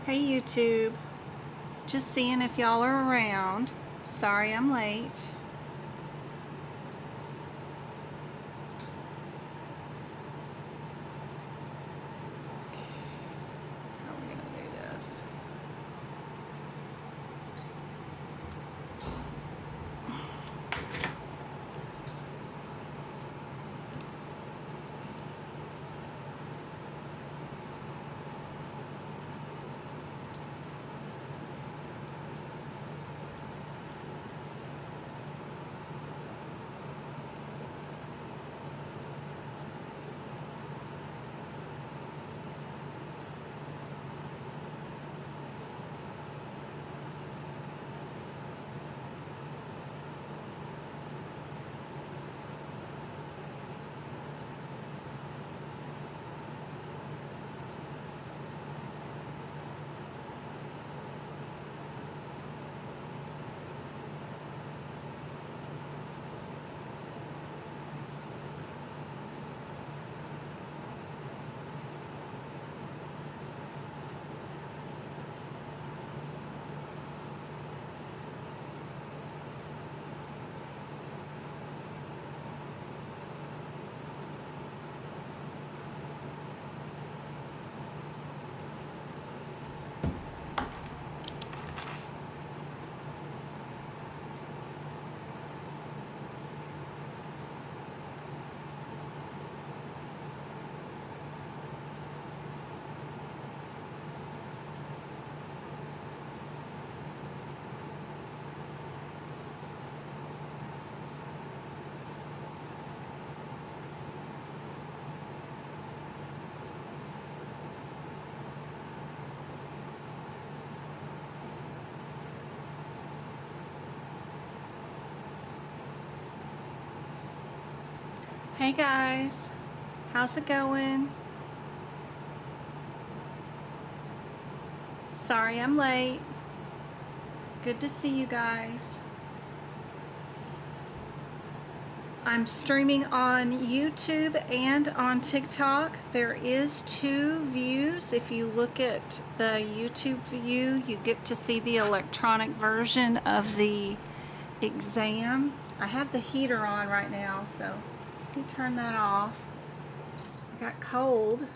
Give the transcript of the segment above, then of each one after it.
Hey YouTube, just seeing if y'all are around. Sorry I'm late. How are we gonna do this? Hey guys, how's it going? Sorry I'm late. Good to see you guys. I'm streaming on YouTube and on TikTok. There is 2 views. If you look at the YouTube view, you get to see the electronic version of the exam. I have the heater on right now, so let me turn that off. I got cold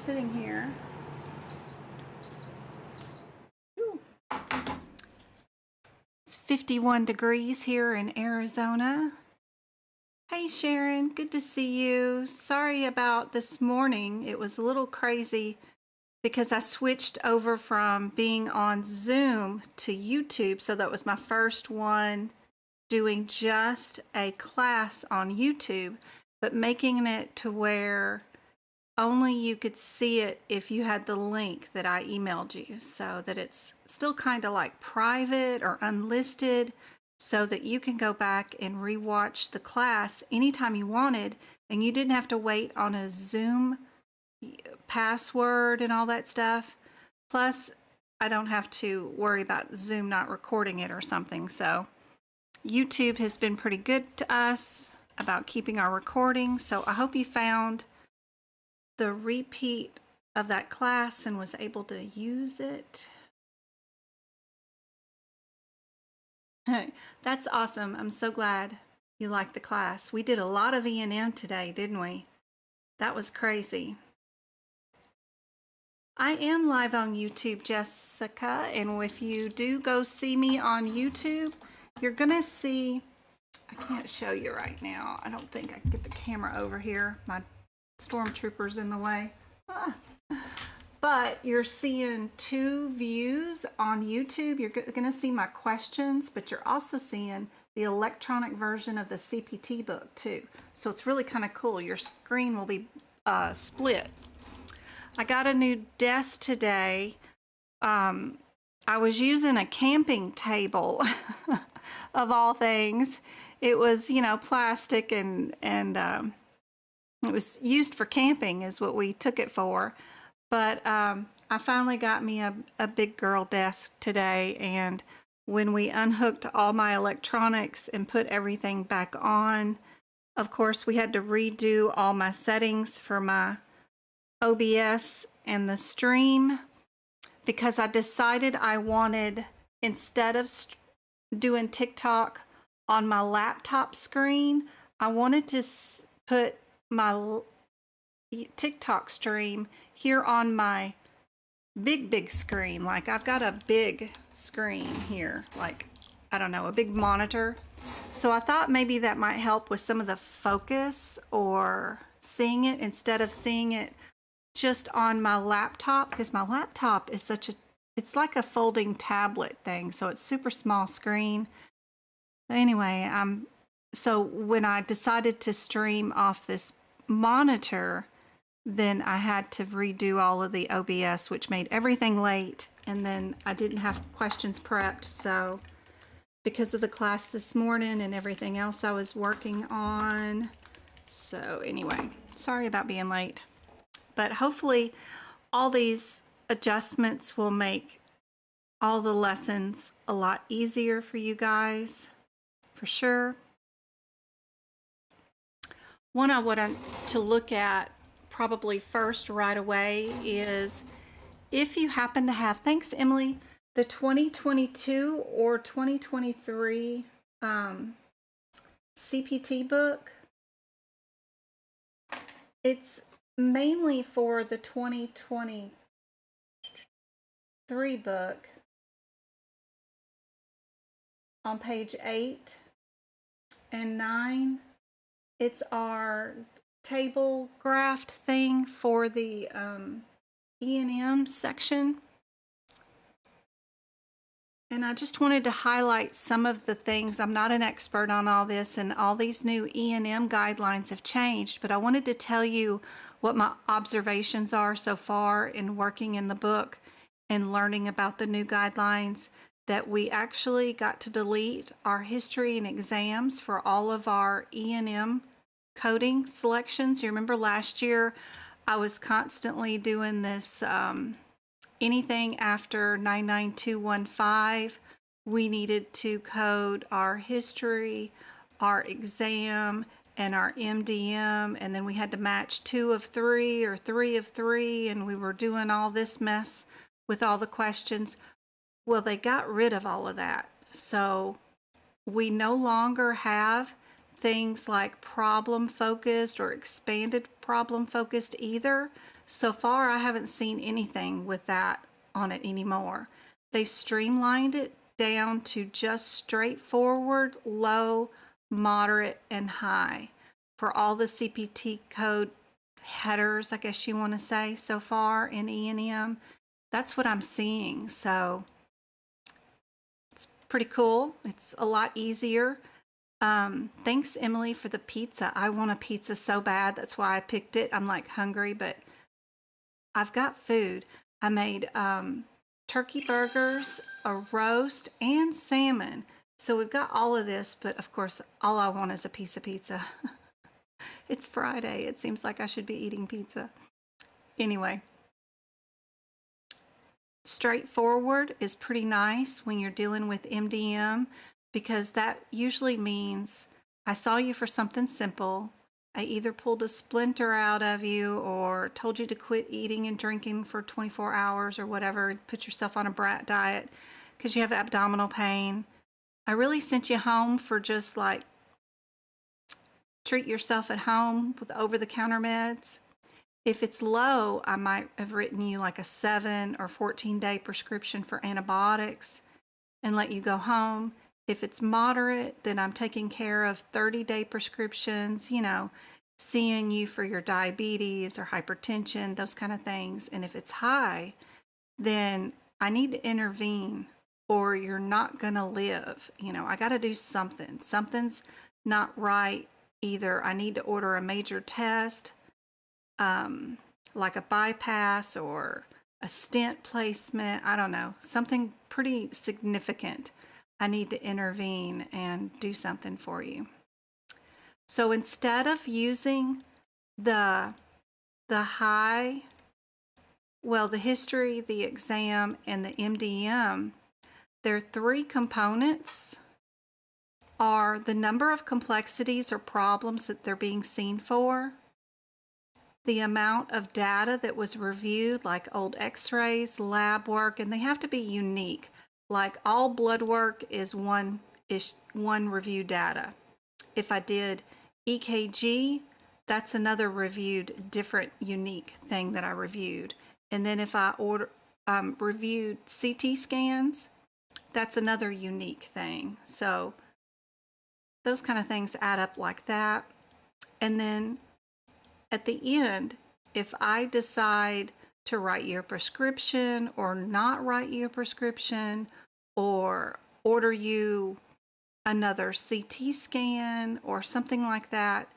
sitting here. Ooh. It's 51 degrees here in Arizona. Hey Sharon, good to see you. Sorry about this morning. It was a little crazy because I switched over from being on Zoom to YouTube, so that was my first one doing just a class on YouTube, but making it to where only you could see it if you had the link that I emailed you, so that it's still kind of like private or unlisted, so that you can go back and rewatch the class anytime you wanted, and you didn't have to wait on a Zoom password and all that stuff. Plus, I don't have to worry about Zoom not recording it or something. So YouTube has been pretty good to us about keeping our recording. So I hope you found the repeat of that class and was able to use it. That's awesome. I'm so glad you liked the class. We did a lot of E&M today, didn't we? That was crazy. I am live on YouTube, Jessica, and if you do go see me on YouTube, you're gonna see, I can't show you right now. I don't think I can get the camera over here. My stormtrooper's in the way. But you're seeing 2 views on YouTube. You're gonna see my questions, but you're also seeing the electronic version of the CPT book too. So it's really kind of cool. Your screen will be split. I got a new desk today. I was using a camping table of all things. It was, you know, plastic and it was used for camping is what we took it for. But I finally got me a big girl desk today, and when we unhooked all my electronics and put everything back on, of course we had to redo all my settings for my OBS and the stream. because I decided I wanted, instead of doing TikTok on my laptop screen, I wanted to put my TikTok stream here on my big screen. Like, I've got a big screen here, like, I don't know, a big monitor. So I thought maybe that might help with some of the focus or seeing it instead of seeing it just on my laptop, because my laptop is it's like a folding tablet thing, so it's super small screen. Anyway, so when I decided to stream off this monitor, then I had to redo all of the OBS, which made everything late, and then I didn't have questions prepped. So because of the class this morning and everything else I was working on. So anyway, sorry about being late. But hopefully all these adjustments will make all the lessons a lot easier for you guys, for sure. One I want to look at probably first right away is if you happen to have, thanks Emily, the 2022 or 2023 CPT book. It's mainly for the 2023 book. On page 8 and 9, it's our table graph thing for the E&M section. And I just wanted to highlight some of the things. I'm not an expert on all this, and all these new E&M guidelines have changed, but I wanted to tell you what my observations are so far in working in the book and learning about the new guidelines, that we actually got to delete our history and exams for all of our E&M coding selections. You remember last year I was constantly doing this, anything after 99215, we needed to code our history, our exam, and our MDM, and then we had to match 2 of 3 or 3 of 3, and we were doing all this mess with all the questions. Well, they got rid of all of that. So we no longer have things like problem focused or expanded problem focused either. So far, I haven't seen anything with that on it anymore. They've streamlined it down to just straightforward, low, moderate, and high for all the CPT code headers, I guess you want to say, so far in E&M. That's what I'm seeing. So it's pretty cool. It's a lot easier. Thanks, Emily, for the pizza. I want a pizza so bad. That's why I picked it. I'm like hungry, but I've got food. I made turkey burgers, a roast, and salmon. So we've got all of this, but of course, all I want is a piece of pizza. It's Friday. It seems like I should be eating pizza. Anyway, straightforward is pretty nice when you're dealing with MDM, because that usually means I saw you for something simple. I either pulled a splinter out of you or told you to quit eating and drinking for 24 hours or whatever, put yourself on a brat diet because you have abdominal pain. I really sent you home for just like treat yourself at home with over-the-counter meds. If it's low, I might have written you like a 7 or 14-day prescription for antibiotics and let you go home. If it's moderate, then I'm taking care of 30-day prescriptions, you know, seeing you for your diabetes or hypertension, those kind of things. And if it's high, then I need to intervene or you're not going to live. You know, I got to do something. Something's not right. Either I need to order a major test, like a bypass or a stent placement. I don't know, something pretty significant. I need to intervene and do something for you. So instead of using the high, well, the history, the exam, and the MDM, their 3 components are the number of complexities or problems that they're being seen for, the amount of data that was reviewed, like old x-rays, lab work, and they have to be unique. Like all blood work is one review data. If I did EKG, that's another reviewed, different, unique thing that I reviewed. And then if I reviewed CT scans, that's another unique thing. So those kind of things add up like that. And then at the end, if I decide to write you a prescription or not write you a prescription, or order you another CT scan or something like that,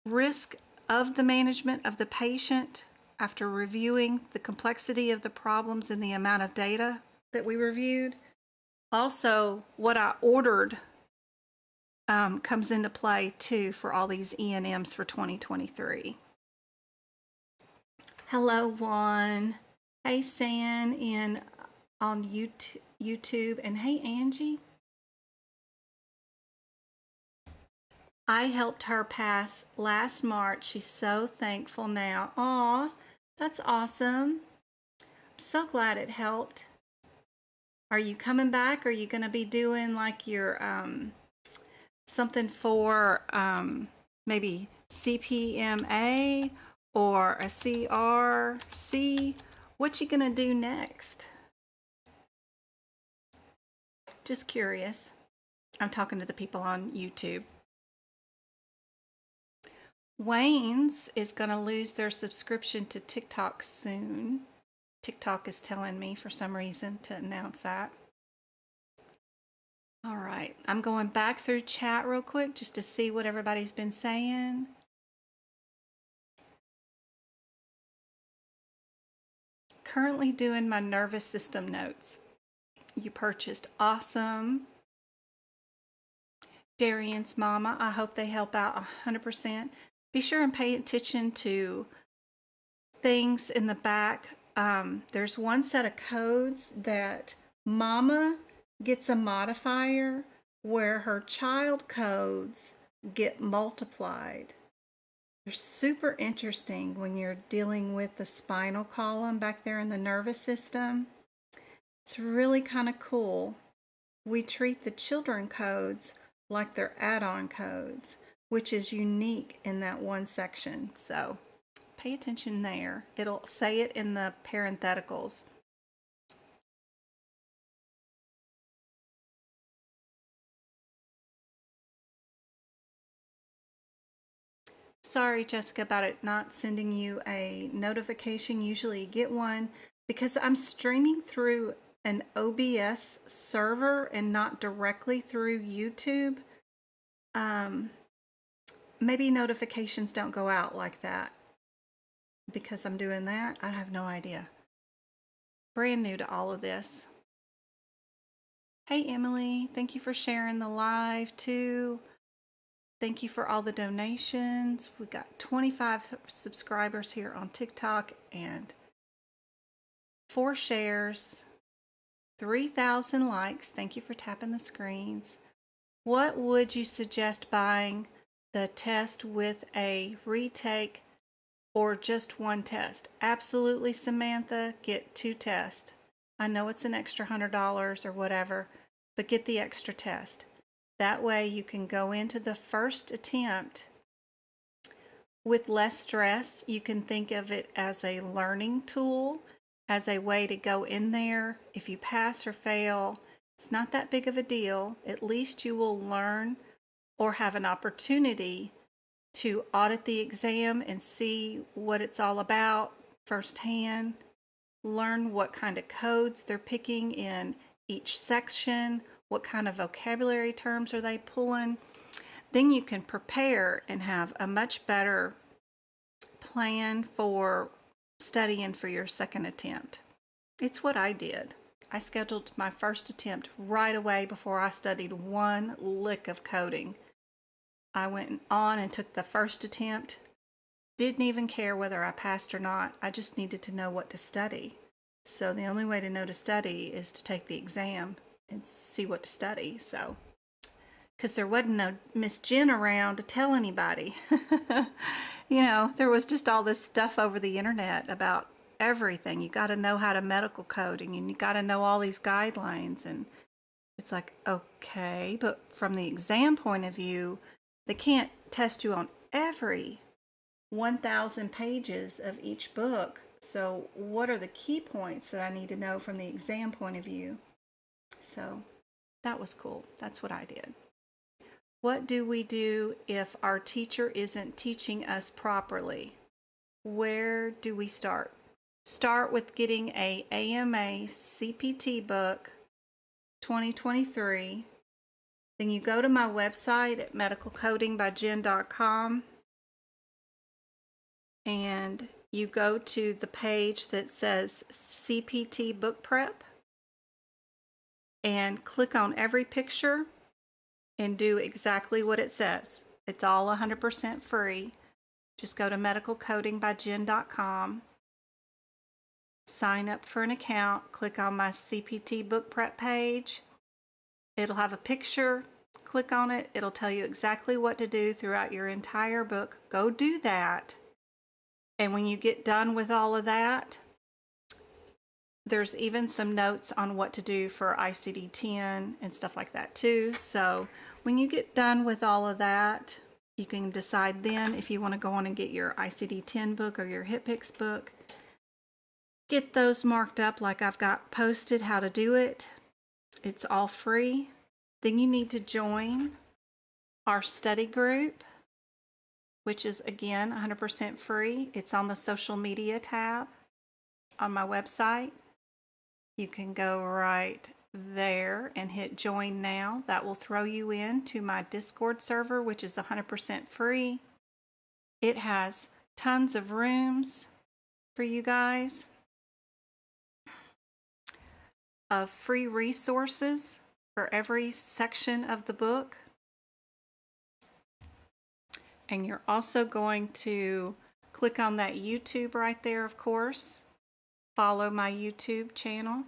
risk of the management of the patient after reviewing the complexity of the problems and the amount of data that we reviewed. Also, what I ordered comes into play too for all these E&Ms for 2023. Hello, Juan. Hey, San on YouTube, and hey, Angie. I helped her pass last March. She's so thankful now. Aw, that's awesome. I'm so glad it helped. Are you coming back? Are you going to be doing like your something for maybe CPMA or a CRC? What you going to do next? Just curious. I'm talking to the people on YouTube. Wayne's is going to lose their subscription to TikTok soon. TikTok is telling me for some reason to announce that. All right, I'm going back through chat real quick just to see what everybody's been saying. Currently doing my nervous system notes. You purchased. Awesome. Darian's mama, I hope they help out 100%. Be sure and pay attention to things in the back. There's one set of codes that mama gets a modifier where her child codes get multiplied. They're super interesting when you're dealing with the spinal column back there in the nervous system. It's really kind of cool. We treat the children codes like they're add-on codes, which is unique in that one section. So pay attention there. It'll say it in the parentheticals. Sorry, Jessica, about it not sending you a notification. Usually you get one because I'm streaming through an OBS server and not directly through YouTube. Maybe notifications don't go out like that because I'm doing that. I have no idea. Brand new to all of this. Hey, Emily, thank you for sharing the live too. Thank you for all the donations. We got 25 subscribers here on TikTok and 4 shares, 3,000 likes. Thank you for tapping the screens. What would you suggest buying the test with a retake or just one test? Absolutely, Samantha, get 2 tests. I know it's an extra $100 or whatever, but get the extra test. That way you can go into the first attempt with less stress. You can think of it as a learning tool, as a way to go in there. If you pass or fail, it's not that big of a deal. At least you will learn or have an opportunity to audit the exam and see what it's all about firsthand. Learn what kind of codes they're picking in each section. What kind of vocabulary terms are they pulling? Then you can prepare and have a much better plan for studying for your second attempt. It's what I did. I scheduled my first attempt right away before I studied one lick of coding. I went on and took the first attempt. Didn't even care whether I passed or not. I just needed to know what to study. So the only way to know to study is to take the exam and see what to study. So because there wasn't no Miss Jen around to tell anybody. You know, there was just all this stuff over the internet about everything. You got to know how to medical coding, and you got to know all these guidelines. And it's like, okay, but from the exam point of view, they can't test you on every 1,000 pages of each book. So what are the key points that I need to know from the exam point of view? So that was cool. That's what I did. What do we do if our teacher isn't teaching us properly? Where do we start? Start with getting a AMA CPT book 2023. Then you go to my website at medicalcodingbyjen.com and you go to the page that says CPT book prep and click on every picture and do exactly what it says. It's all 100% free. Just go to medicalcodingbyjen.com, sign up for an account, click on my CPT book prep page. It'll have a picture. Click on it. It'll tell you exactly what to do throughout your entire book. Go do that. And when you get done with all of that, there's even some notes on what to do for ICD-10 and stuff like that too. So when you get done with all of that, you can decide then if you want to go on and get your ICD-10 book or your HipPix book. Get those marked up like I've got posted how to do it. It's all free. Then you need to join our study group, which is again 100% free. It's on the social media tab on my website. You can go right there and hit join now. That will throw you into my Discord server, which is 100% free. It has tons of rooms for you guys, of free resources for every section of the book. And you're also going to click on that YouTube right there, of course. Follow my YouTube channel.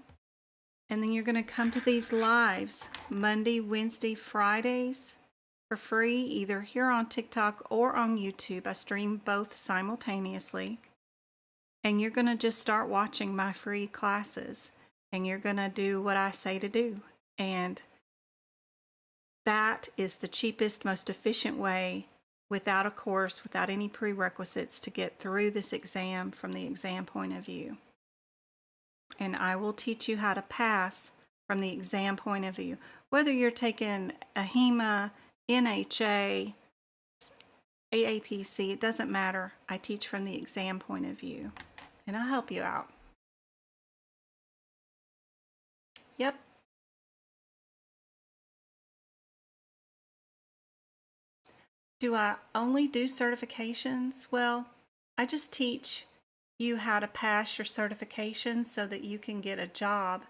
And then you're going to come to these lives Monday, Wednesday, Fridays for free, either here on TikTok or on YouTube. I stream both simultaneously. And you're going to just start watching my free classes. And you're going to do what I say to do. And that is the cheapest, most efficient way, without a course, without any prerequisites, to get through this exam from the exam point of view. And I will teach you how to pass from the exam point of view. Whether you're taking a HEMA, NHA, AAPC, it doesn't matter. I teach from the exam point of view. And I'll help you out. Yep. Do I only do certifications? Well, I just teach you how to pass your certifications so that you can get a job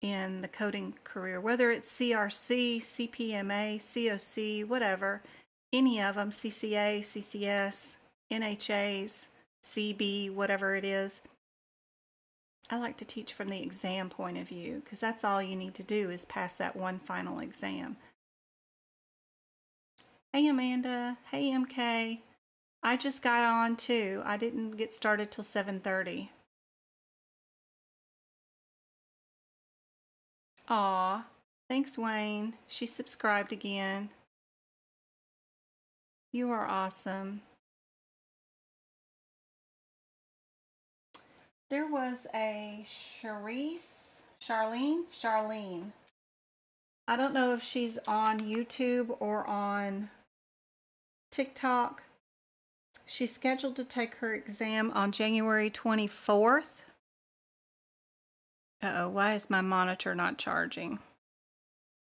in the coding career, whether it's CRC, CPMA, COC, whatever, any of them, CCA, CCS, NHAs, CB, whatever it is. I like to teach from the exam point of view because that's all you need to do is pass that one final exam. Hey Amanda, hey MK. I just got on too. I didn't get started till 7:30. Aw, thanks Wayne. She subscribed again. You are awesome. There was a Charlene. I don't know if she's on YouTube or on TikTok. She's scheduled to take her exam on January 24th. Uh-oh, why is my monitor not charging?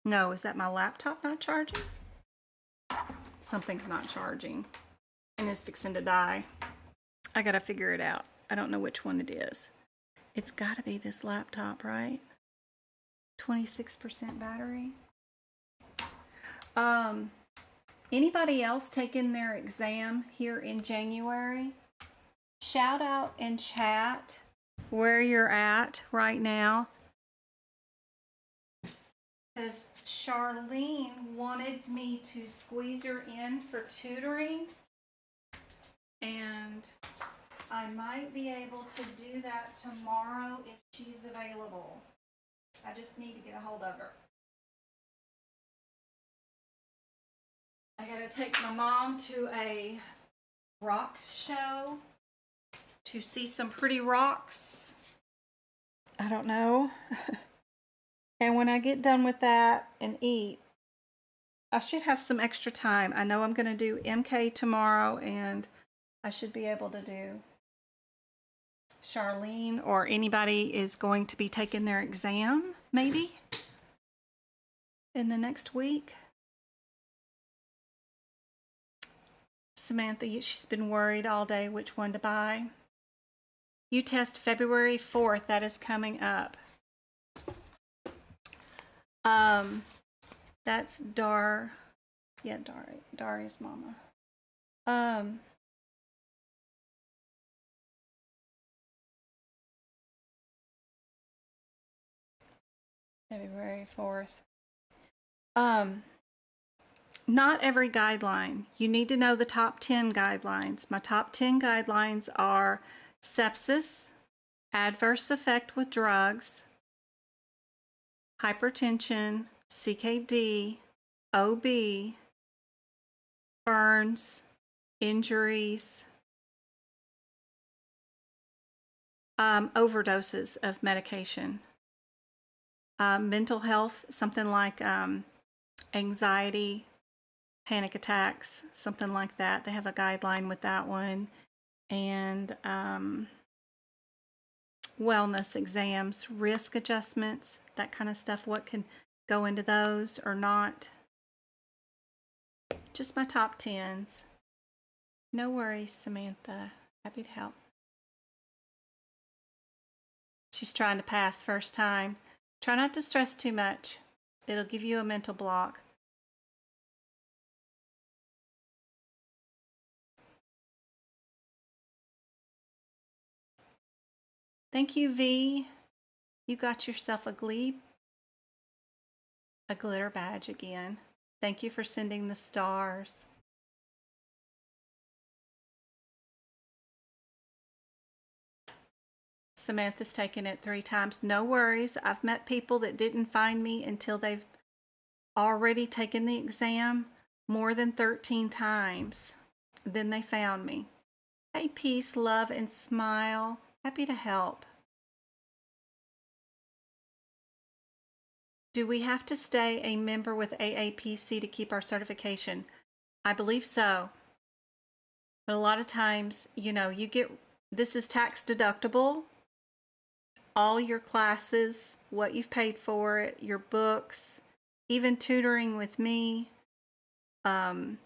No, is that my laptop not charging? Something's not charging and it's fixing to die. I gotta figure it out. I don't know which one it is. It's gotta be this laptop, right? 26% battery. Anybody else taking their exam here in January? Shout out in chat where you're at right now. because Charlene wanted me to squeeze her in for tutoring, and I might be able to do that tomorrow if she's available. I just need to get a hold of her. I gotta take my mom to a rock show to see some pretty rocks. I don't know. And when I get done with that and eat, I should have some extra time. I know I'm gonna do MK tomorrow, and I should be able to do Charlene, or anybody is going to be taking their exam, maybe, in the next week. Samantha, she's been worried all day which one to buy. You test February 4th. That is coming up. That's Dari's mama. February 4th. Not every guideline. You need to know the top 10 guidelines. My top 10 guidelines are sepsis, adverse effect with drugs, hypertension, CKD, OB, burns, injuries, overdoses of medication, mental health, something like anxiety, panic attacks, something like that. They have a guideline with that one. And wellness exams, risk adjustments, that kind of stuff. What can go into those or not. Just my top 10s. No worries, Samantha. Happy to help. She's trying to pass first time. Try not to stress too much. It'll give you a mental block. Thank you, V. You got yourself a glitter badge again. Thank you for sending the stars. Samantha's taken it 3 times. No worries. I've met people that didn't find me until they've already taken the exam more than 13 times. Then they found me. Hey, peace, love, and smile. Happy to help. Do we have to stay a member with AAPC to keep our certification? I believe so. But a lot of times, you know, this is tax deductible. All your classes, what you've paid for it, your books, even tutoring with me, all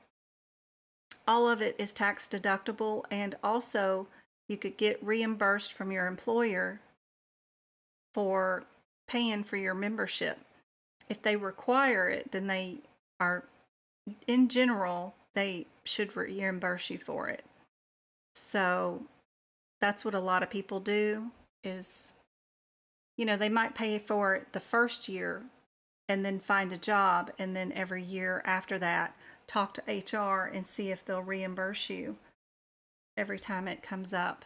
of it is tax deductible. And also, you could get reimbursed from your employer for paying for your membership. If they require it, then they are, in general, they should reimburse you for it. So that's what a lot of people do is, you know, they might pay for it the first year and then find a job, and then every year after that, talk to HR and see if they'll reimburse you every time it comes up.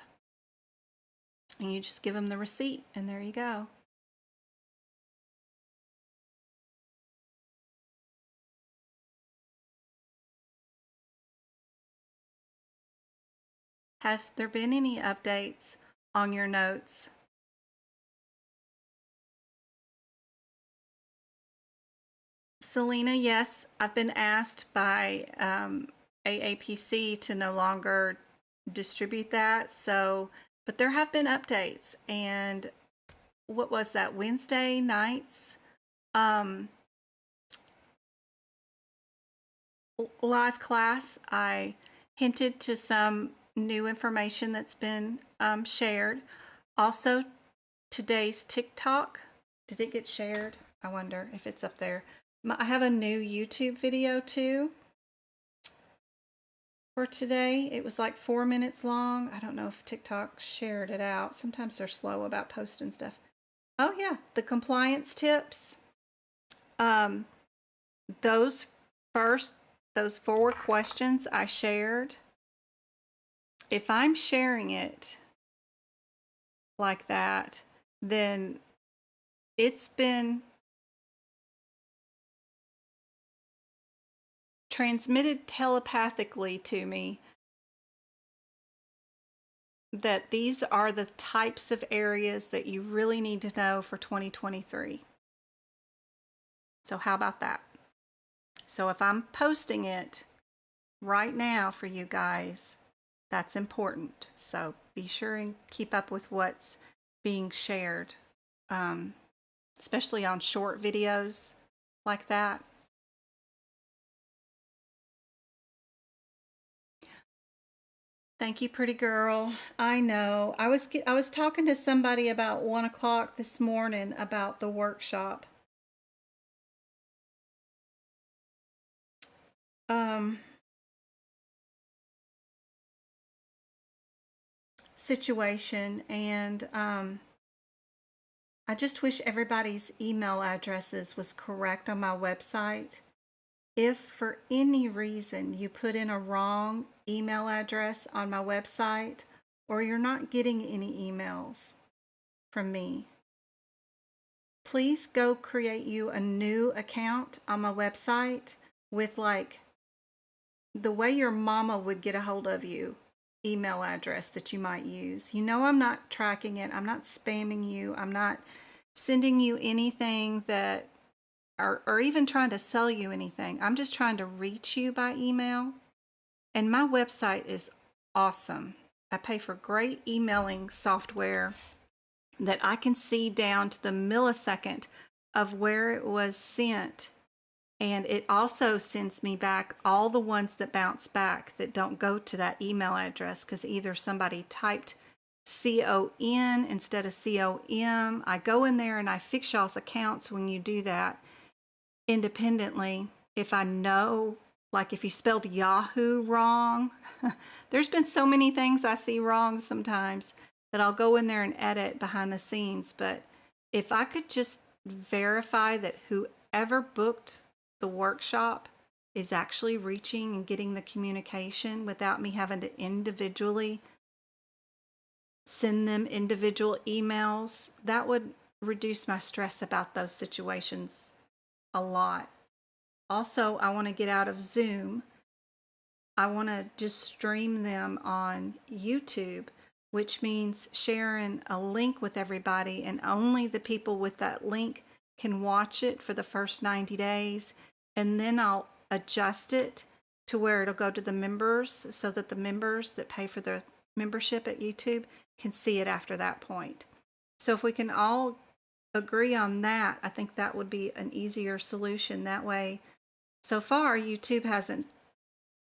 And you just give them the receipt, and there you go. Have there been any updates on your notes? Selena, yes, I've been asked by AAPC to no longer distribute that. So, but there have been updates. And what was that, Wednesday nights? Live class, I hinted to some new information that's been shared. Also, today's TikTok, did it get shared? I wonder if it's up there. I have a new YouTube video too for today. It was like 4 minutes long. I don't know if TikTok shared it out. Sometimes they're slow about posting stuff. Oh yeah, the compliance tips. Um, those those 4 questions I shared, if I'm sharing it like that, then it's been transmitted telepathically to me that these are the types of areas that you really need to know for 2023. So how about that? So if I'm posting it right now for you guys, that's important. So be sure and keep up with what's being shared, especially on short videos like that. Thank you, pretty girl. I know. I was talking to somebody about 1 o'clock this morning about the workshop. Situation, and I just wish everybody's email addresses was correct on my website. If for any reason you put in a wrong email address on my website, or you're not getting any emails from me, please go create you a new account on my website with like the way your mama would get a hold of you email address that you might use. You know, I'm not tracking it. I'm not spamming you. I'm not sending you anything that or even trying to sell you anything. I'm just trying to reach you by email. And my website is awesome. I pay for great emailing software that I can see down to the millisecond of where it was sent. And it also sends me back all the ones that bounce back that don't go to that email address because either somebody typed CON instead of COM. I go in there and I fix y'all's accounts when you do that independently. If I know, like if you spelled Yahoo wrong, there's been so many things I see wrong sometimes that I'll go in there and edit behind the scenes. But if I could just verify that whoever booked the workshop is actually reaching and getting the communication without me having to individually send them individual emails, that would reduce my stress about those situations a lot. Also, I want to get out of Zoom. I want to just stream them on YouTube, which means sharing a link with everybody, and only the people with that link can watch it for the first 90 days. And then I'll adjust it to where it'll go to the members so that the members that pay for the membership at YouTube can see it after that point. So if we can all agree on that, I think that would be an easier solution. That way, so far, YouTube hasn't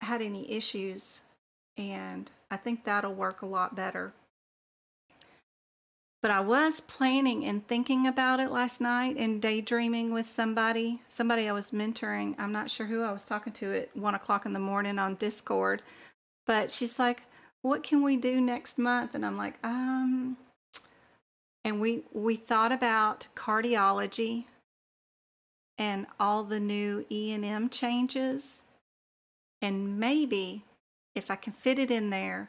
had any issues, and I think that'll work a lot better. But I was planning and thinking about it last night and daydreaming with somebody I was mentoring. I'm not sure who I was talking to at 1 o'clock in the morning on Discord, but she's like, what can we do next month? And I'm like, and we thought about cardiology and all the new E&M changes, and maybe if I can fit it in there,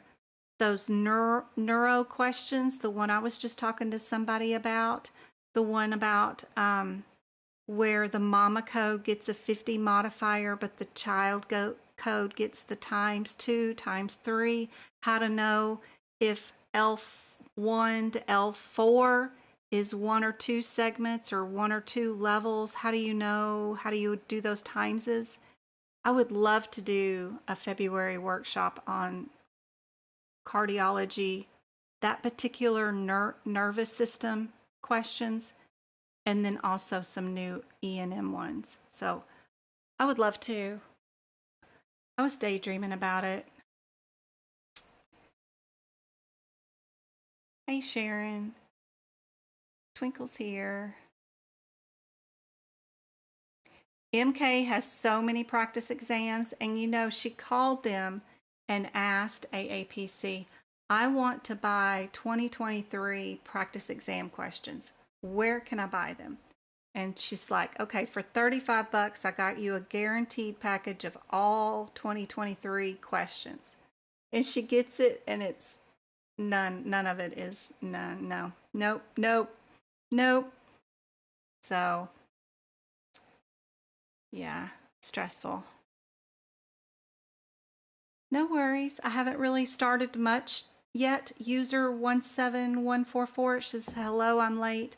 those neuro questions, the one I was just talking to somebody about, the one about where the mama code gets a 50 modifier, but the child code gets the ×2, ×3, how to know if L1 to L4 is 1 or 2 segments or 1 or 2 levels. How do you know? How do you do those timeses? I would love to do a February workshop on cardiology, that particular nervous system questions, and then also some new E&M ones. So I would love to. I was daydreaming about it. Hey, Sharon. Twinkle's here. MK has so many practice exams, and you know, she called them and asked AAPC, I want to buy 2023 practice exam questions. Where can I buy them? And she's like, okay, for 35 bucks, I got you a guaranteed package of all 2023 questions. And she gets it, and it's none of it is none. No, nope. So, yeah, stressful. No worries. I haven't really started much yet. User 17144 says, hello, I'm late.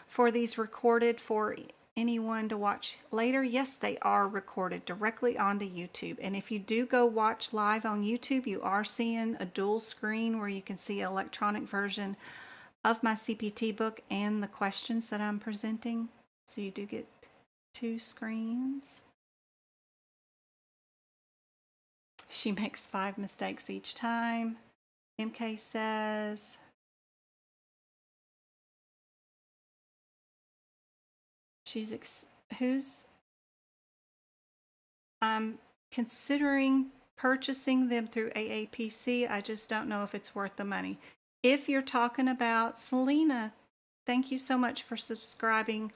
For these recorded for anyone to watch later? Yes, they are recorded directly onto YouTube. And if you do go watch live on YouTube, you are seeing a dual screen where you can see an electronic version of my CPT book and the questions that I'm presenting. So you do get two screens. She makes 5 mistakes each time. MK says, I'm considering purchasing them through AAPC. I just don't know if it's worth the money. If you're talking about Selena, thank you so much for subscribing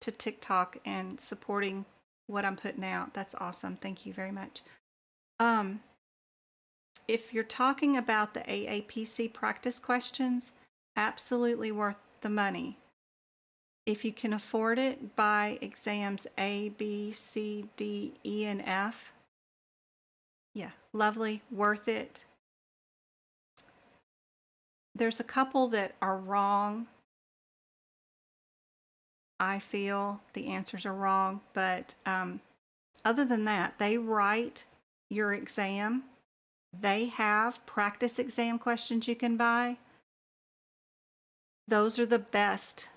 to TikTok and supporting what I'm putting out. That's awesome. Thank you very much. If you're talking about the AAPC practice questions, absolutely worth the money. If you can afford it, buy exams A, B, C, D, E, and F. Yeah, lovely, worth it. There's a couple that are wrong. I feel the answers are wrong, but other than that, they write your exam. They have practice exam questions you can buy. Those are the best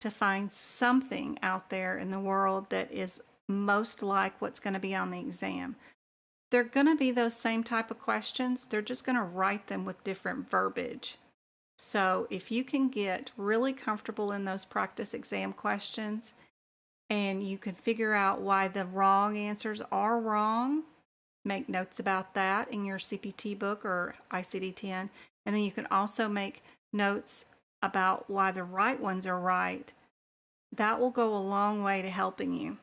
to find something out there in the world that is most like what's going to be on the exam. They're going to be those same type of questions. They're just going to write them with different verbiage. So if you can get really comfortable in those practice exam questions and you can figure out why the wrong answers are wrong, make notes about that in your CPT book or ICD-10. And then you can also make notes about why the right ones are right. That will go a long way to helping you.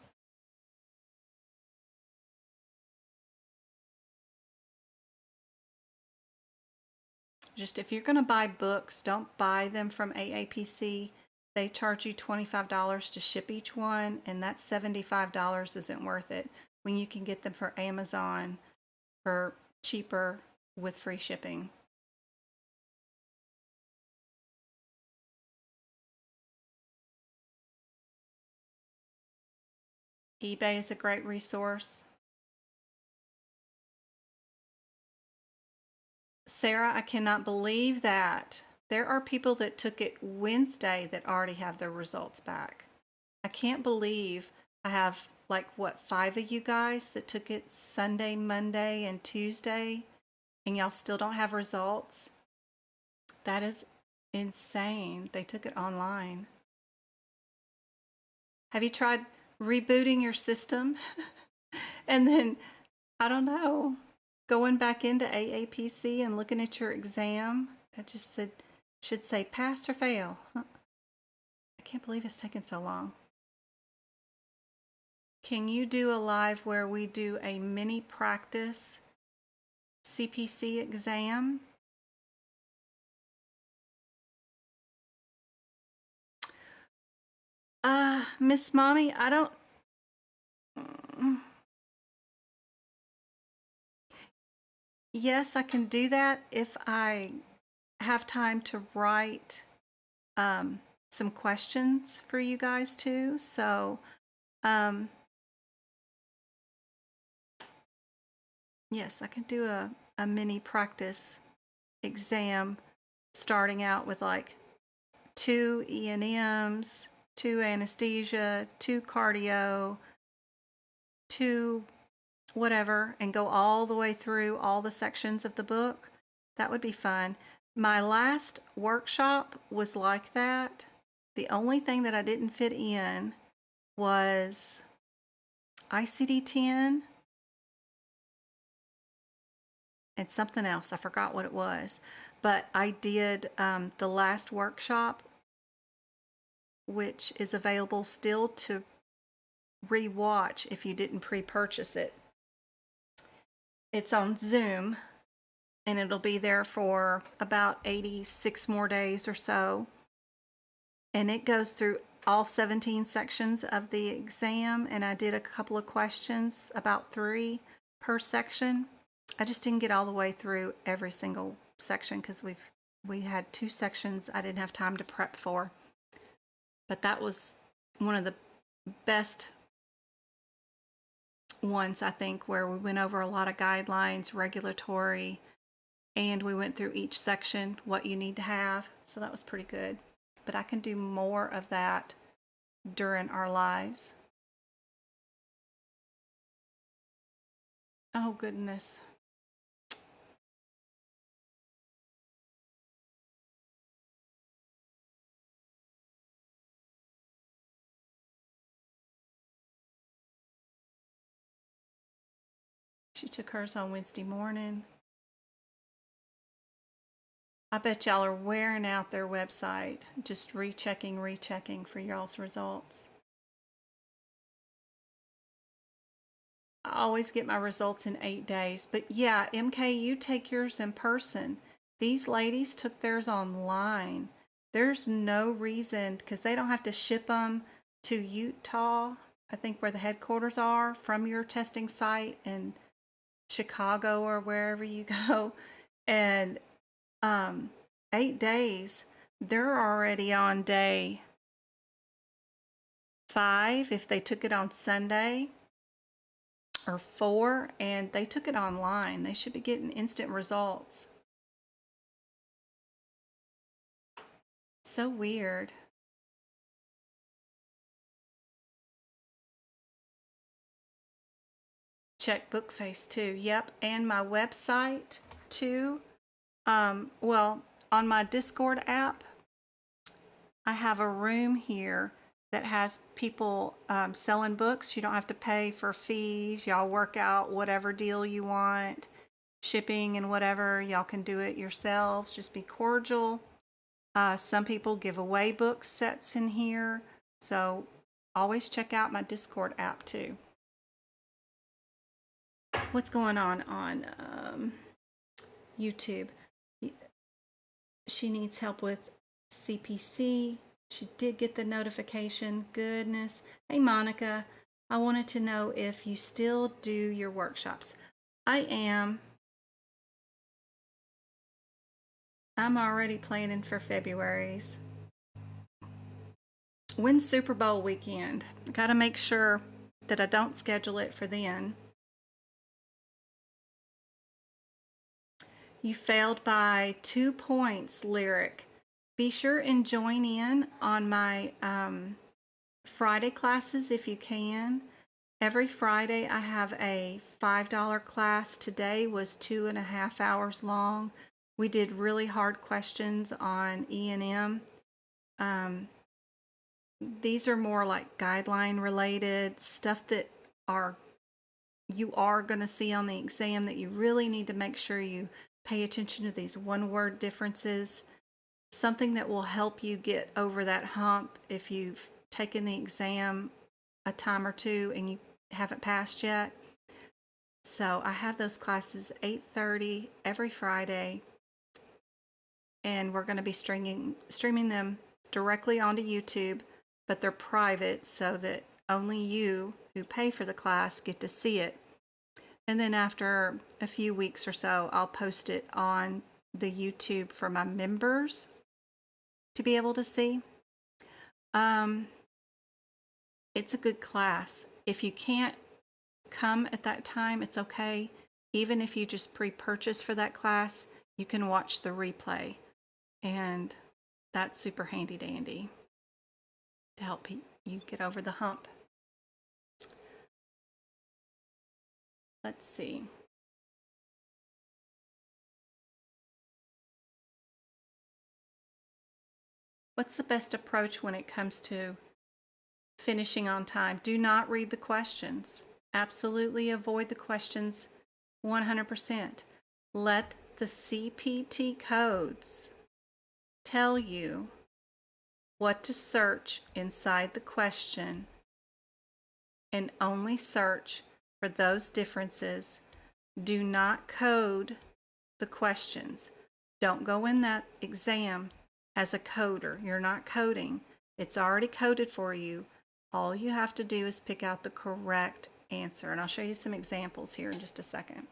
Just if you're going to buy books, don't buy them from AAPC. They charge you $25 to ship each one, and that $75 isn't worth it when you can get them for Amazon for cheaper with free shipping. eBay is a great resource. Sarah, I cannot believe that. There are people that took it Wednesday that already have their results back. I can't believe I have like what 5 of you guys that took it Sunday, Monday, and Tuesday, and y'all still don't have results. That is insane. They took it online. Have you tried rebooting your system? And then, I don't know, going back into AAPC and looking at your exam? It just should say pass or fail. I can't believe it's taken so long. Can you do a live where we do a mini practice CPC exam? Miss Mommy, I don't. Yes, I can do that if I have time to write some questions for you guys too. So, yes, I can do a mini practice exam starting out with like 2 E&Ms, 2 anesthesia, 2 cardio, 2 whatever, and go all the way through all the sections of the book. That would be fun. My last workshop was like that. The only thing that I didn't fit in was ICD-10 and something else. I forgot what it was. But I did the last workshop which is available still to re-watch if you didn't pre-purchase it. It's on Zoom, and it'll be there for about 86 more days or so. And it goes through all 17 sections of the exam, and I did a couple of questions, about 3 per section. I just didn't get all the way through every single section because we had 2 sections I didn't have time to prep for. But that was one of the best ones, I think, where we went over a lot of guidelines, regulatory, and we went through each section, what you need to have. So that was pretty good. But I can do more of that during our lives. Oh, goodness. She took hers on Wednesday morning. I bet y'all are wearing out their website, just rechecking for y'all's results. I always get my results in 8 days. But yeah, MK, you take yours in person. These ladies took theirs online. There's no reason, because they don't have to ship them to Utah, I think where the headquarters are, from your testing site in Chicago or wherever you go. And 8 days, they're already on day 5 if they took it on Sunday, or 4, and they took it online. They should be getting instant results. So weird. Check Bookface too. Yep, and my website too. Well, on my Discord app, I have a room here that has people selling books. You don't have to pay for fees. Y'all work out whatever deal you want, shipping and whatever. Y'all can do it yourselves. Just be cordial. Some people give away book sets in here. So always check out my Discord app too. What's going on YouTube? She needs help with CPC. She did get the notification. Goodness. Hey, Monica. I wanted to know if you still do your workshops. I am. I'm already planning for February's. When's Super Bowl weekend? I gotta make sure that I don't schedule it for then. You failed by 2 points, Lyric. Be sure and join in on my Friday classes if you can. Every Friday I have a $5 class. Today was 2.5 hours long. We did really hard questions on E&M. These are more like guideline related stuff that you are going to see on the exam, that you really need to make sure you pay attention to these one-word differences. Something that will help you get over that hump if you've taken the exam a time or two and you haven't passed yet. So I have those classes 8:30 every Friday, and we're going to be streaming them directly onto YouTube, but they're private so that only you who pay for the class get to see it. And then after a few weeks or so, I'll post it on the YouTube for my members to be able to see. It's a good class. If you can't come at that time, it's okay. Even if you just pre-purchase for that class, you can watch the replay. And that's super handy dandy to help you get over the hump. Let's see. What's the best approach when it comes to finishing on time? Do not read the questions. Absolutely avoid the questions 100%. Let the CPT codes tell you what to search inside the question and only search for those differences. Do not code the questions. Don't go in that exam as a coder. You're not coding. It's already coded for you. All you have to do is pick out the correct answer. And I'll show you some examples here in just a second.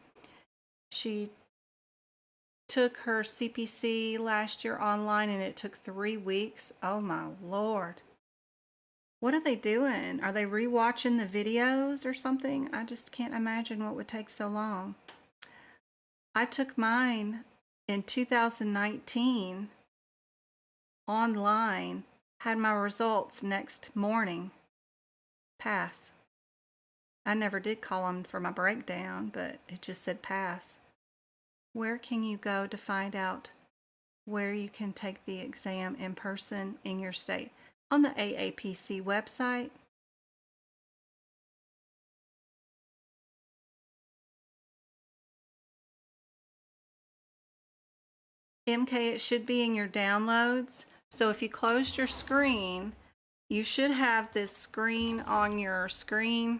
She took her CPC last year online and it took 3 weeks. Oh my Lord. What are they doing? Are they rewatching the videos or something? I just can't imagine what would take so long. I took mine in 2019 online, had my results next morning. Pass. I never did call them for my breakdown, but it just said pass. Where can you go to find out where you can take the exam in person in your state? On the AAPC website. MK, it should be in your downloads. So if you closed your screen, you should have this screen on your screen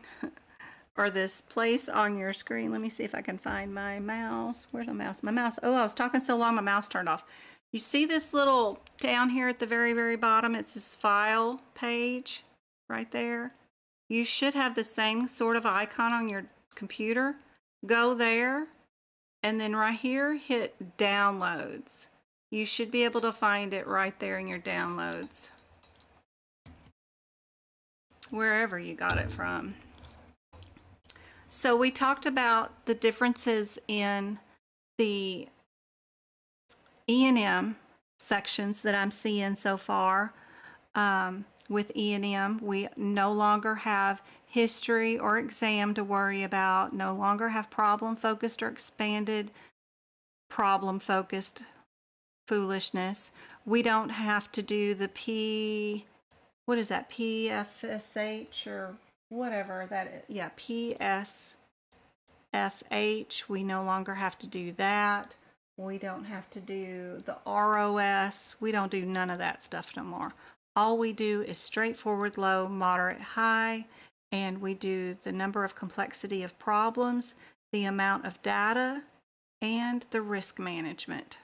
or this place on your screen. Let me see if I can find my mouse. Where's my mouse? My mouse. Oh, I was talking so long, my mouse turned off. You see this little down here at the very, very bottom? It's this file page right there. You should have the same sort of icon on your computer. Go there, and then right here, hit downloads. You should be able to find it right there in your downloads, wherever you got it from. So we talked about the differences in the E&M sections that I'm seeing so far. With E&M, we no longer have history or exam to worry about, no longer have problem-focused or expanded problem-focused foolishness. We don't have to do the what is that, PFSH or whatever that is. Yeah, PSFH. We no longer have to do that. We don't have to do the ROS. We don't do none of that stuff no more. All we do is straightforward, low, moderate, high, and we do the number of complexity of problems, the amount of data, and the risk management.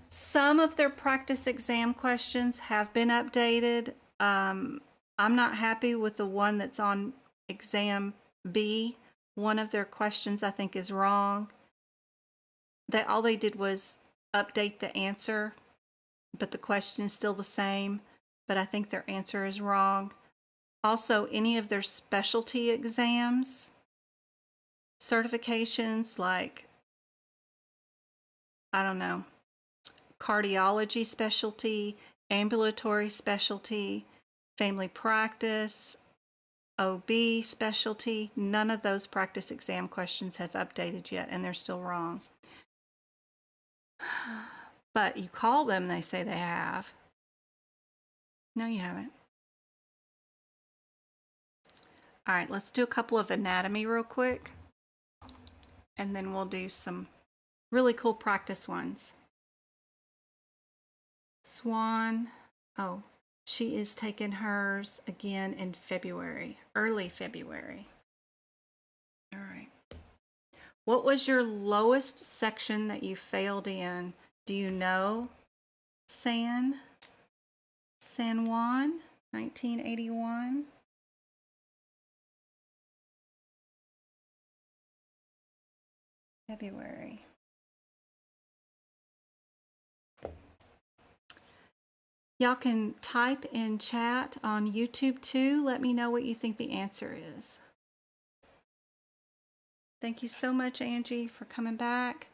Some of their practice exam questions have been updated. I'm not happy with the one that's on exam B. One of their questions I think is wrong. All they did was update the answer, but the question is still the same, but I think their answer is wrong. Also, any of their specialty exams, certifications like, I don't know, cardiology specialty, ambulatory specialty, family practice, OB specialty, none of those practice exam questions have updated yet, and they're still wrong. But you call them, they say they have. No, you haven't. All right, let's do a couple of anatomy real quick, and then we'll do some really cool practice ones. Swan, oh, she is taking hers again in February, early February. All right. What was your lowest section that you failed in? Do you know? San Juan, 1981. February. Y'all can type in chat on YouTube too. Let me know what you think the answer is. Thank you so much, Angie, for coming back.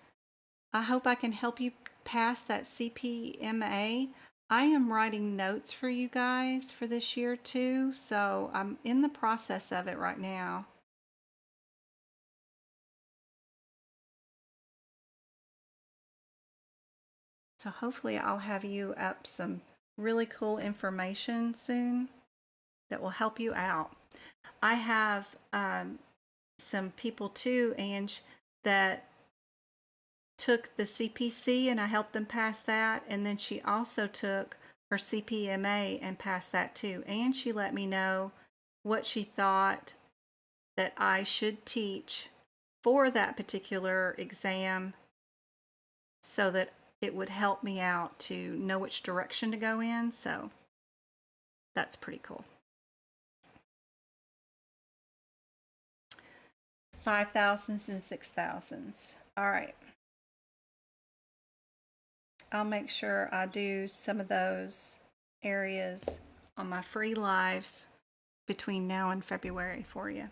I hope I can help you pass that CPMA. I am writing notes for you guys for this year too, so I'm in the process of it right now. So hopefully I'll have you up some really cool information soon that will help you out. I have some people too, Ange, that took the CPC and I helped them pass that. And then she also took her CPMA and passed that too. And she let me know what she thought that I should teach for that particular exam so that it would help me out to know which direction to go in. So that's pretty cool. 5,000s and 6,000s. All right. I'll make sure I do some of those areas on my free lives between now and February for you.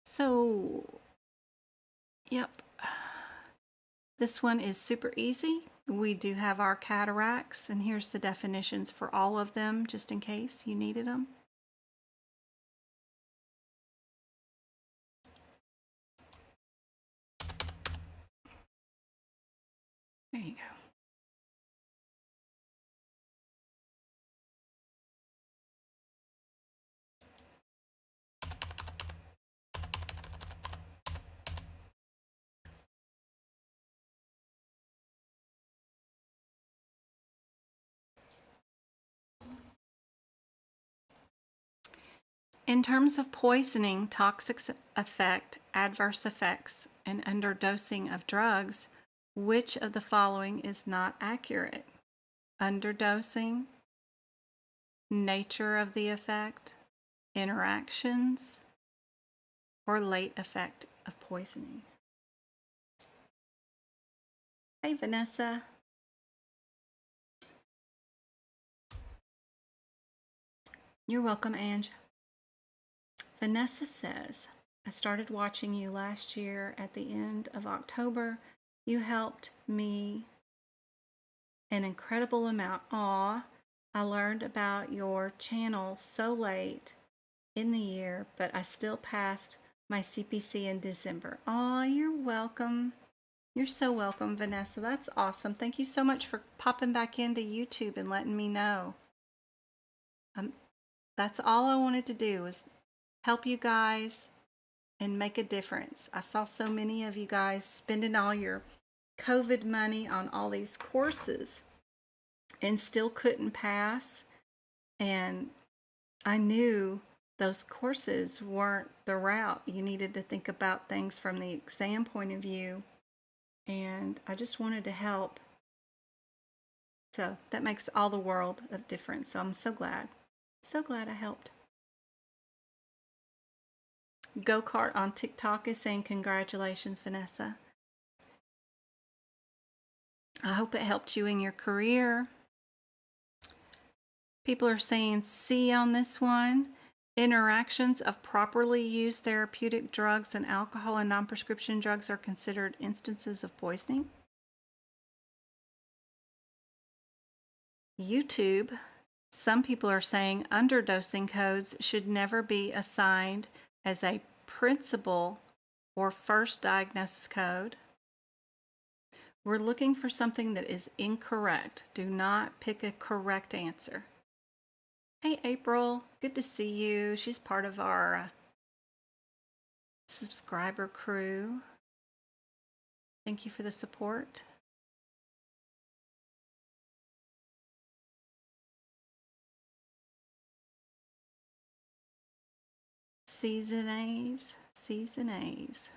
So, yep. This one is super easy. We do have our cataracts, and here's the definitions for all of them, just in case you needed them. There you go. In terms of poisoning, toxic effect, adverse effects, and underdosing of drugs, which of the following is not accurate? Underdosing, nature of the effect, interactions, or late effect of poisoning? Hey, Vanessa. You're welcome, Ange. Vanessa says, I started watching you last year at the end of October. You helped me an incredible amount. Aw, I learned about your channel so late in the year, but I still passed my CPC in December. Aw, you're welcome. You're so welcome, Vanessa. That's awesome. Thank you so much for popping back into YouTube and letting me know. That's all I wanted to do was help you guys and make a difference. I saw so many of you guys spending all your COVID money on all these courses and still couldn't pass. And I knew those courses weren't the route. You needed to think about things from the exam point of view. And I just wanted to help. So that makes all the world of difference. So I'm so glad. So glad I helped. Go-Kart on TikTok is saying congratulations, Vanessa. I hope it helped you in your career. People are saying C on this one. Interactions of properly used therapeutic drugs and alcohol and non-prescription drugs are considered instances of poisoning. YouTube, some people are saying underdosing codes should never be assigned as a principal or first diagnosis code. We're looking for something that is incorrect. Do not pick a correct answer. Hey, April, good to see you. She's part of our subscriber crew. Thank you for the support. C's and A's, C's and A's.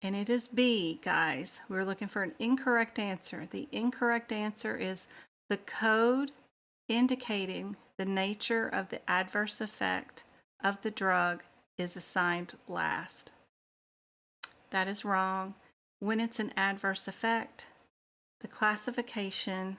And it is B, guys. We're looking for an incorrect answer. The incorrect answer is the code indicating the nature of the adverse effect of the drug is assigned last. That is wrong. When it's an adverse effect, the classification,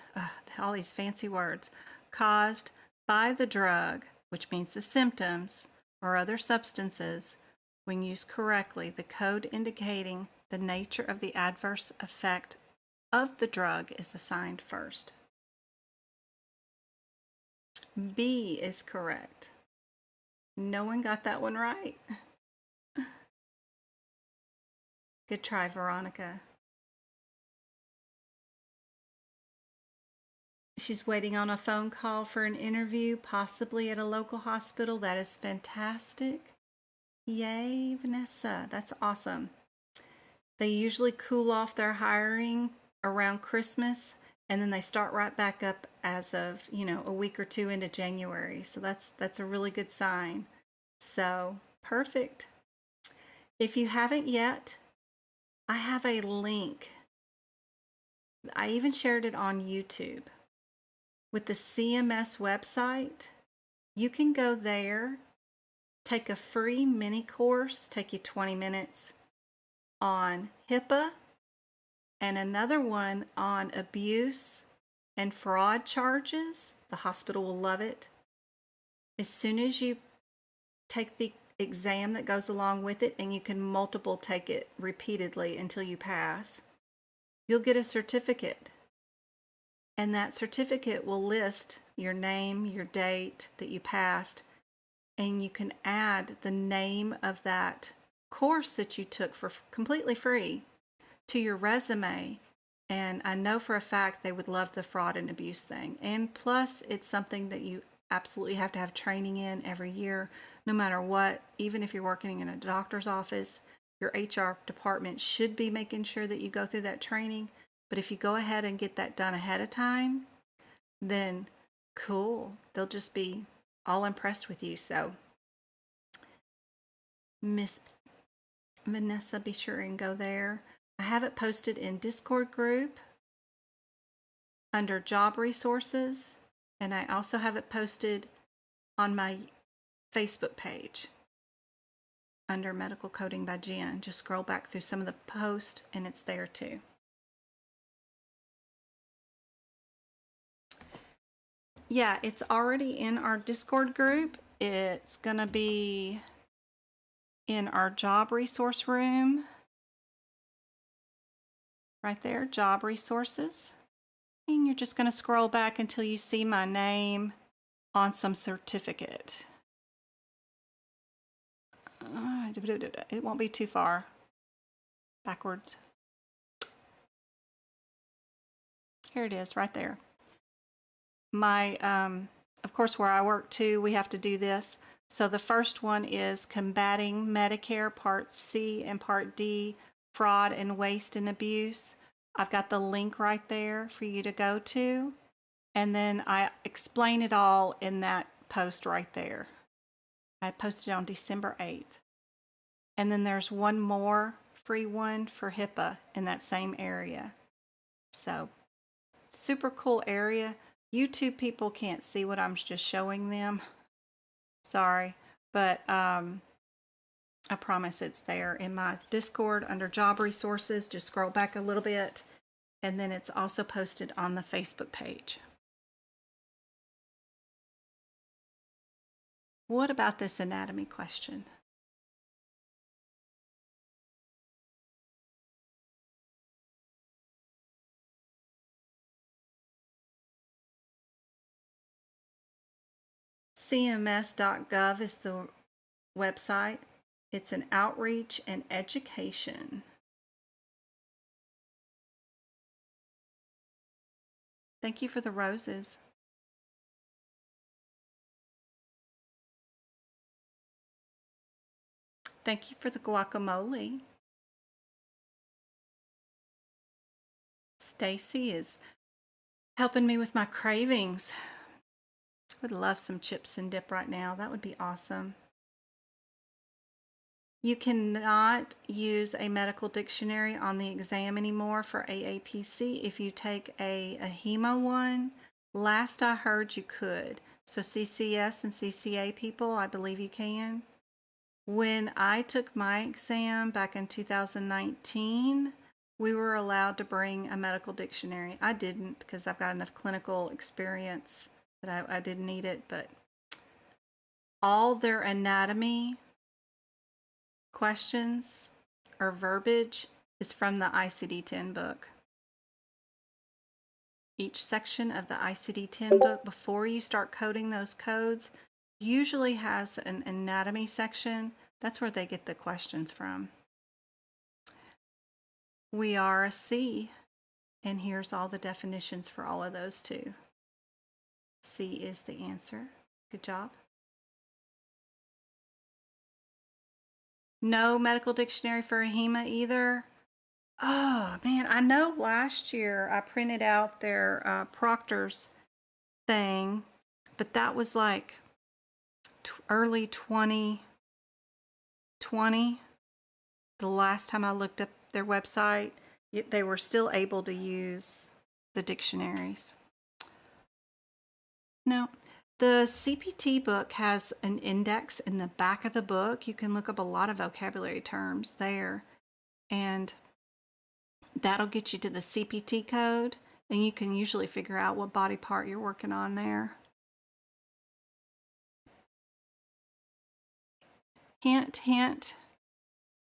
all these fancy words, caused by the drug, which means the symptoms, or other substances, when used correctly, the code indicating the nature of the adverse effect of the drug is assigned first. B is correct. No one got that one right. Good try, Veronica. She's waiting on a phone call for an interview, possibly at a local hospital. That is fantastic. Yay, Vanessa. That's awesome. They usually cool off their hiring around Christmas, and then they start right back up as of, a week or two into January. So that's a really good sign. So, perfect. If you haven't yet, I have a link. I even shared it on YouTube with the CMS website. You can go there, take a free mini course, take you 20 minutes on HIPAA, and another one on abuse and fraud charges. The hospital will love it. As soon as you take the exam that goes along with it, and you can multiple take it repeatedly until you pass, you'll get a certificate. And that certificate will list your name, your date that you passed, and you can add the name of that course that you took for completely free to your resume. And I know for a fact they would love the fraud and abuse thing. And plus, it's something that you absolutely have to have training in every year, no matter what. Even if you're working in a doctor's office, your HR department should be making sure that you go through that training. But if you go ahead and get that done ahead of time, then cool. They'll just be all impressed with you. So, Miss Vanessa, be sure and go there. I have it posted in Discord group under job resources, and I also have it posted on my Facebook page under Medical Coding by Jen. Just scroll back through some of the posts and it's there too. Yeah, it's already in our Discord group. It's going to be in our job resource room. Right there, job resources. And you're just going to scroll back until you see my name on some certificate. It won't be too far. Backwards. Here it is, right there. My, of course, where I work too, we have to do this. So the first one is Combating Medicare Part C and Part D, Fraud and Waste and Abuse. I've got the link right there for you to go to. And then I explain it all in that post right there. I posted on December 8th. And then there's one more free one for HIPAA in that same area. So, super cool area. YouTube people can't see what I'm just showing them. Sorry, but I promise it's there in my Discord under job resources. Just scroll back a little bit, and then it's also posted on the Facebook page. What about this anatomy question? CMS.gov is the website. It's an outreach and education. Thank you for the roses. Thank you for the guacamole. Stacy is helping me with my cravings. Would love some chips and dip right now. That would be awesome. You cannot use a medical dictionary on the exam anymore for AAPC if you take a HEMA one. Last I heard you could. So CCS and CCA people, I believe you can. When I took my exam back in 2019, we were allowed to bring a medical dictionary. I didn't because I've got enough clinical experience that I didn't need it, but all their anatomy questions or verbiage is from the ICD-10 book. Each section of the ICD-10 book, before you start coding those codes, usually has an anatomy section. That's where they get the questions from. We are a C, and here's all the definitions for all of those too. C is the answer. Good job. No medical dictionary for a HEMA either. Oh man, I know last year I printed out their Proctor's thing, but that was like early 2020. The last time I looked up their website, they were still able to use the dictionaries. No, the CPT book has an index in the back of the book. You can look up a lot of vocabulary terms there, and that'll get you to the CPT code, and you can usually figure out what body part you're working on there. Hint, hint,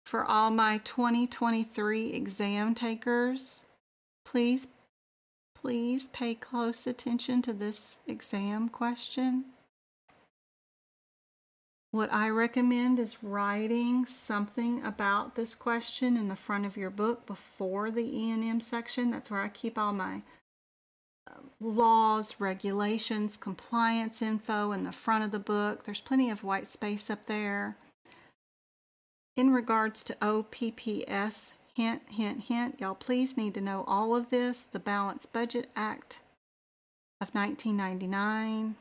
for all my 2023 exam takers, please pay close attention to this exam question. What I recommend is writing something about this question in the front of your book before the E&M section. That's where I keep all my laws, regulations, compliance info in the front of the book. There's plenty of white space up there. In regards to OPPS, hint, hint, hint, y'all please need to know all of this. The Balanced Budget Act of 1999.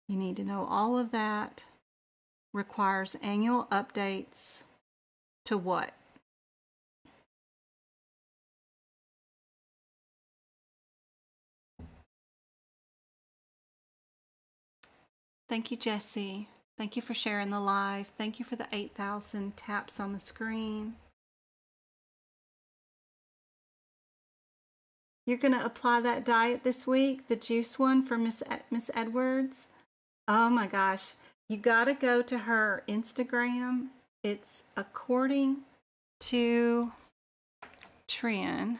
You need to know all of that. Requires annual updates to what? Thank you, Jessie. Thank you for sharing the live. Thank you for the 8,000 taps on the screen. You're going to apply that diet this week, the juice one for Miss Edwards? Oh my gosh. You got to go to her Instagram. It's according to trend.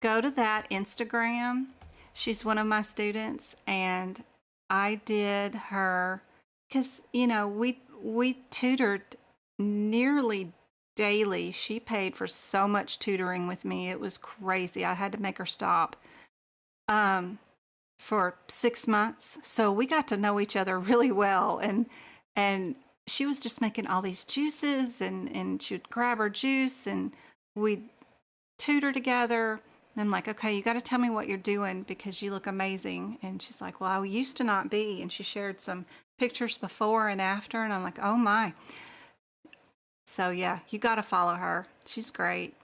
Go to that Instagram. She's one of my students, and I did her, because, you know, we tutored nearly daily. She paid for so much tutoring with me. It was crazy. I had to make her stop for 6 months. So we got to know each other really well. And she was just making all these juices, and she would grab her juice, and we'd tutor together. And I'm like, okay, you got to tell me what you're doing because you look amazing. And she's like, well, I used to not be. And she shared some pictures before and after. And I'm like, oh my. So yeah, you got to follow her. She's great.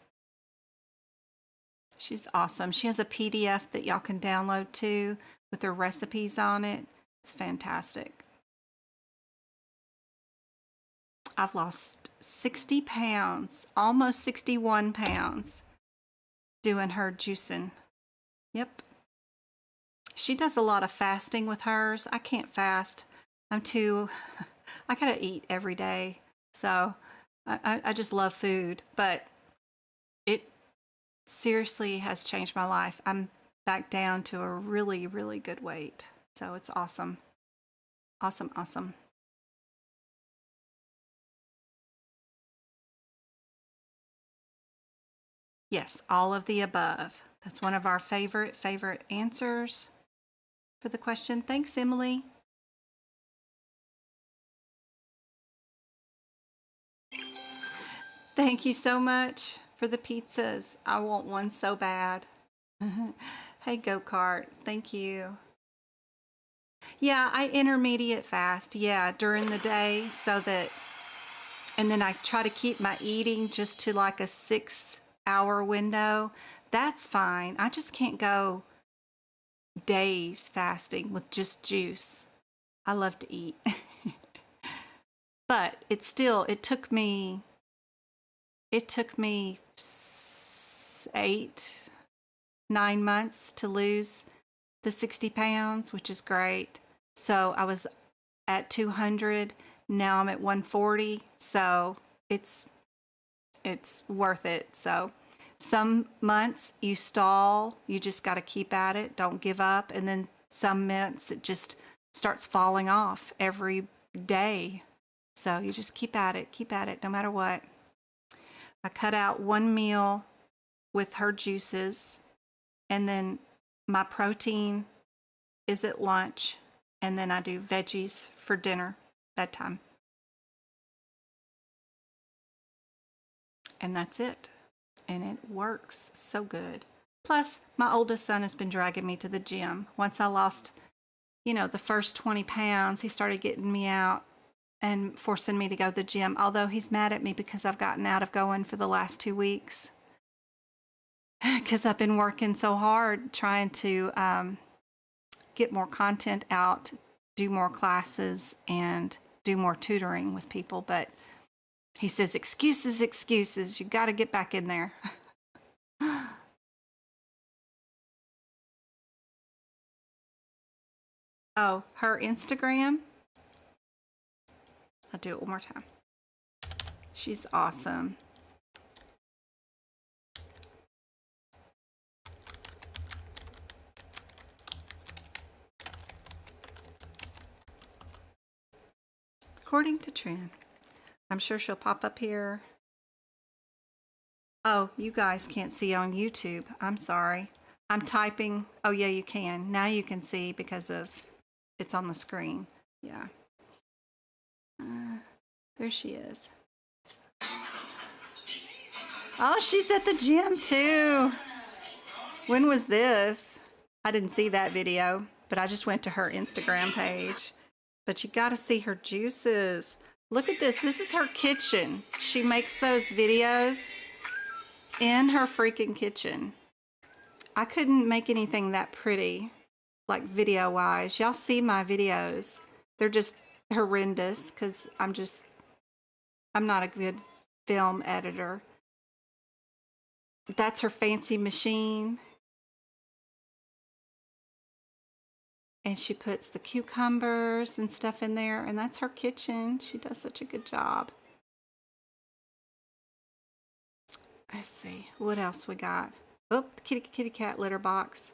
She's awesome. She has a PDF that y'all can download too with her recipes on it. It's fantastic. I've lost 60 pounds, almost 61 pounds. Doing her juicing. Yep. She does a lot of fasting with hers. I can't fast. I gotta eat every day. So I just love food, but it seriously has changed my life. I'm back down to a really, really good weight. So it's awesome. Awesome, awesome. Yes, all of the above. That's one of our favorite answers for the question. Thanks, Emily. Thank you so much for the pizzas. I want one so bad. Hey, go-kart. Thank you. Yeah, I intermediate fast. Yeah, during the day and then I try to keep my eating just to like a 6-hour window. That's fine. I just can't go days fasting with just juice. I love to eat. But it took me 8-9 months to lose the 60 pounds, which is great. So I was at 200. Now I'm at 140. So it's worth it. So some months you stall, you just got to keep at it. Don't give up. And then some months it just starts falling off every day. So you just keep at it, no matter what. I cut out one meal with her juices, and then my protein is at lunch. and then I do veggies for dinner, bedtime. And that's it. And it works so good. Plus, my oldest son has been dragging me to the gym. Once I lost, the first 20 pounds, he started getting me out and forcing me to go to the gym. Although he's mad at me because I've gotten out of going for the last 2 weeks. Because I've been working so hard trying to get more content out, do more classes, and do more tutoring with people. But he says, excuses, excuses. You got to get back in there. Oh, her Instagram. I'll do it one more time. She's awesome. According to trend. I'm sure she'll pop up here. Oh, you guys can't see on YouTube. I'm sorry. I'm typing. Oh, yeah, you can. Now you can see because of it's on the screen. Yeah. There she is. Oh, she's at the gym too. When was this? I didn't see that video, but I just went to her Instagram page. But you got to see her juices. Look at this. This is her kitchen. She makes those videos in her freaking kitchen. I couldn't make anything that pretty, like video-wise. Y'all see my videos. They're just horrendous because I'm not a good film editor. That's her fancy machine. And she puts the cucumbers and stuff in there, and that's her kitchen. She does such a good job. Let's see, what else we got? Oh, the kitty cat litter box.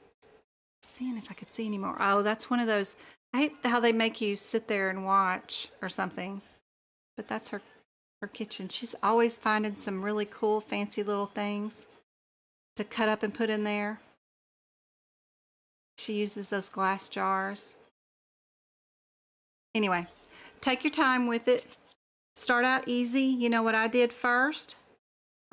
Seeing if I could see any more. Oh, that's one of those. I hate how they make you sit there and watch or something. But that's her kitchen. She's always finding some really cool, fancy little things to cut up and put in there. She uses those glass jars. Anyway, take your time with it. Start out easy. You know what I did first?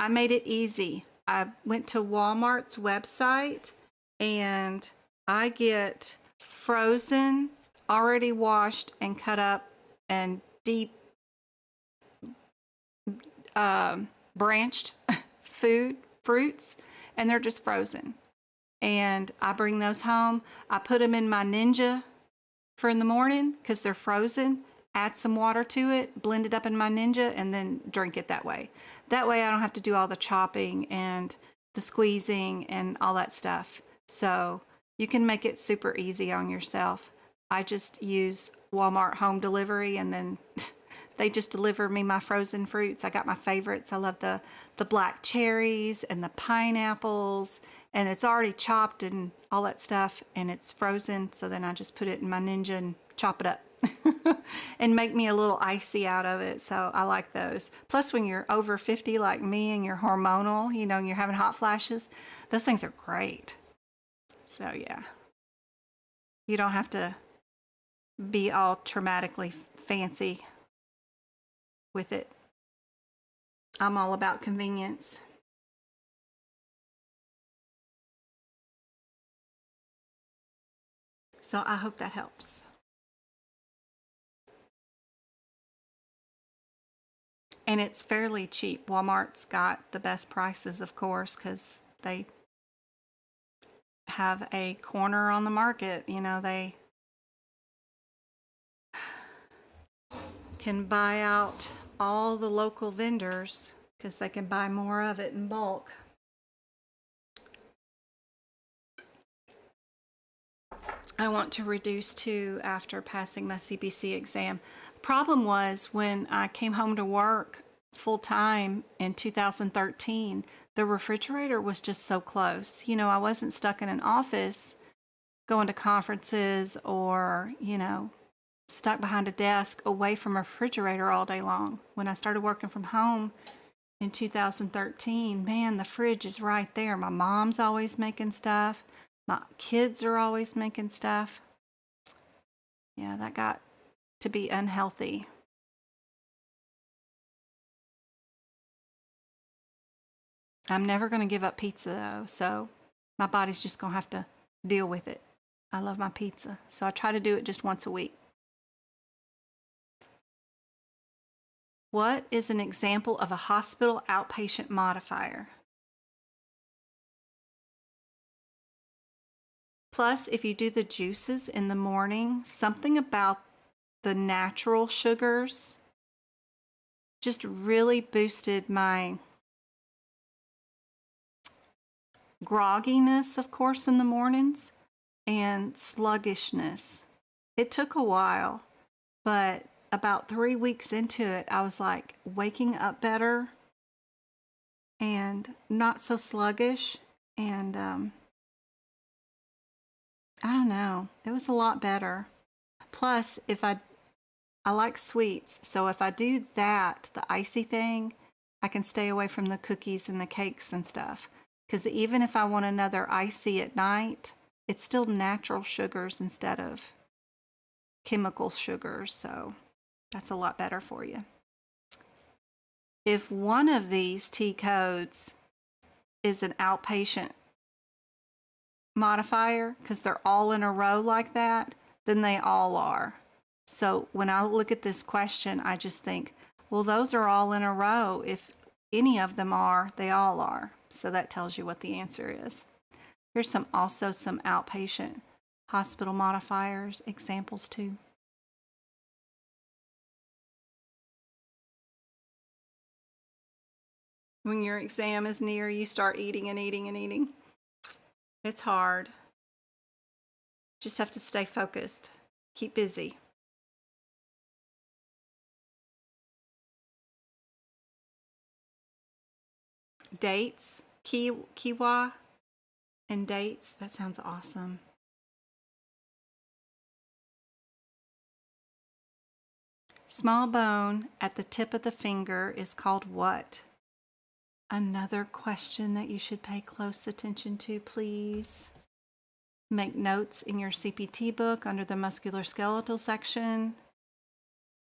I made it easy. I went to Walmart's website and I get frozen, already washed and cut up and deep branched fruits, and they're just frozen. And I bring those home. I put them in my Ninja for in the morning because they're frozen. Add some water to it, blend it up in my Ninja, and then drink it that way. That way I don't have to do all the chopping and the squeezing and all that stuff. So you can make it super easy on yourself. I just use Walmart home delivery, and then they just deliver me my frozen fruits. I got my favorites. I love the black cherries and the pineapples, and it's already chopped and all that stuff, and it's frozen. So then I just put it in my Ninja and chop it up and make me a little icy out of it. So I like those. Plus, when you're over 50 like me and you're hormonal, you know, and you're having hot flashes, those things are great. So yeah, you don't have to be all traumatically fancy with it. I'm all about convenience. So I hope that helps. And it's fairly cheap. Walmart's got the best prices, of course, because they have a corner on the market. You know, they can buy out all the local vendors because they can buy more of it in bulk. I want to reduce too after passing my CBC exam. The problem was when I came home to work full time in 2013, the refrigerator was just so close. You know, I wasn't stuck in an office going to conferences or, you know, stuck behind a desk away from a refrigerator all day long. When I started working from home in 2013, man, the fridge is right there. My mom's always making stuff. My kids are always making stuff. Yeah, that got to be unhealthy. I'm never going to give up pizza though, so my body's just going to have to deal with it. I love my pizza, so I try to do it just once a week. What is an example of a hospital outpatient modifier? Plus, if you do the juices in the morning, something about the natural sugars just really boosted my grogginess, of course, in the mornings, and sluggishness. It took a while, but about 3 weeks into it, I was like waking up better and not so sluggish. And I don't know, it was a lot better. Plus, if I like sweets, so if I do that, the icy thing, I can stay away from the cookies and the cakes and stuff. Because even if I want another icy at night, it's still natural sugars instead of chemical sugars, so that's a lot better for you. If one of these T codes is an outpatient modifier, because they're all in a row like that, then they all are. So when I look at this question, I just think, well, those are all in a row. If any of them are, they all are. So that tells you what the answer is. Here's also some outpatient hospital modifiers examples too. When your exam is near, you start eating and eating and eating. It's hard. Just have to stay focused. Keep busy. Dates, kiwa, and dates. That sounds awesome. Small bone at the tip of the finger is called what? Another question that you should pay close attention to, please. Make notes in your CPT book under the musculoskeletal section.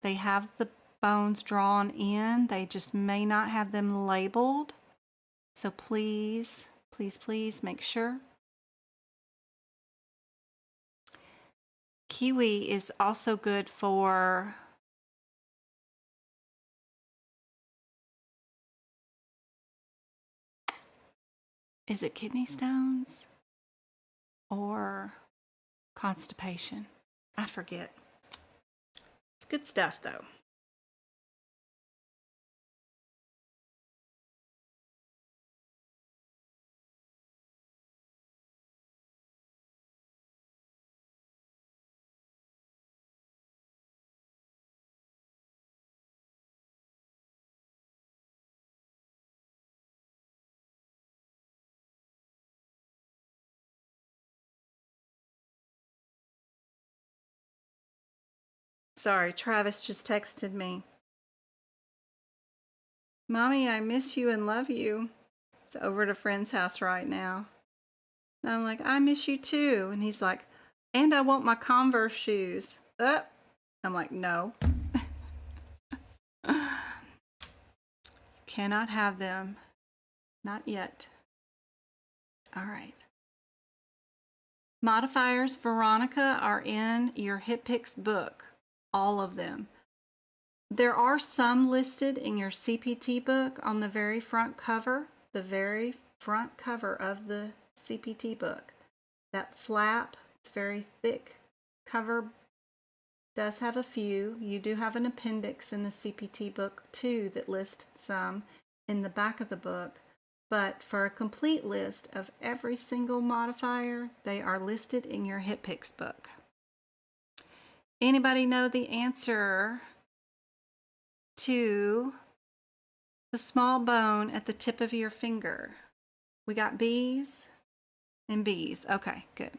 They have the bones drawn in. They just may not have them labeled. So please, please, please make sure. Kiwi is also good for is it kidney stones or constipation? I forget. It's good stuff though. Sorry, Travis just texted me. Mommy, I miss you and love you. It's over at a friend's house right now. And I'm like, I miss you too. And he's like, and I want my Converse shoes. I'm like, no. You cannot have them. Not yet. All right. Modifiers, Veronica, are in your HipPix book. All of them. There are some listed in your CPT book on the very front cover. The very front cover of the CPT book. That flap, it's very thick cover, does have a few. You do have an appendix in the CPT book too that lists some in the back of the book. But for a complete list of every single modifier, they are listed in your HipPix book. Anybody know the answer to the small bone at the tip of your finger? We got B's and B's. Okay, good.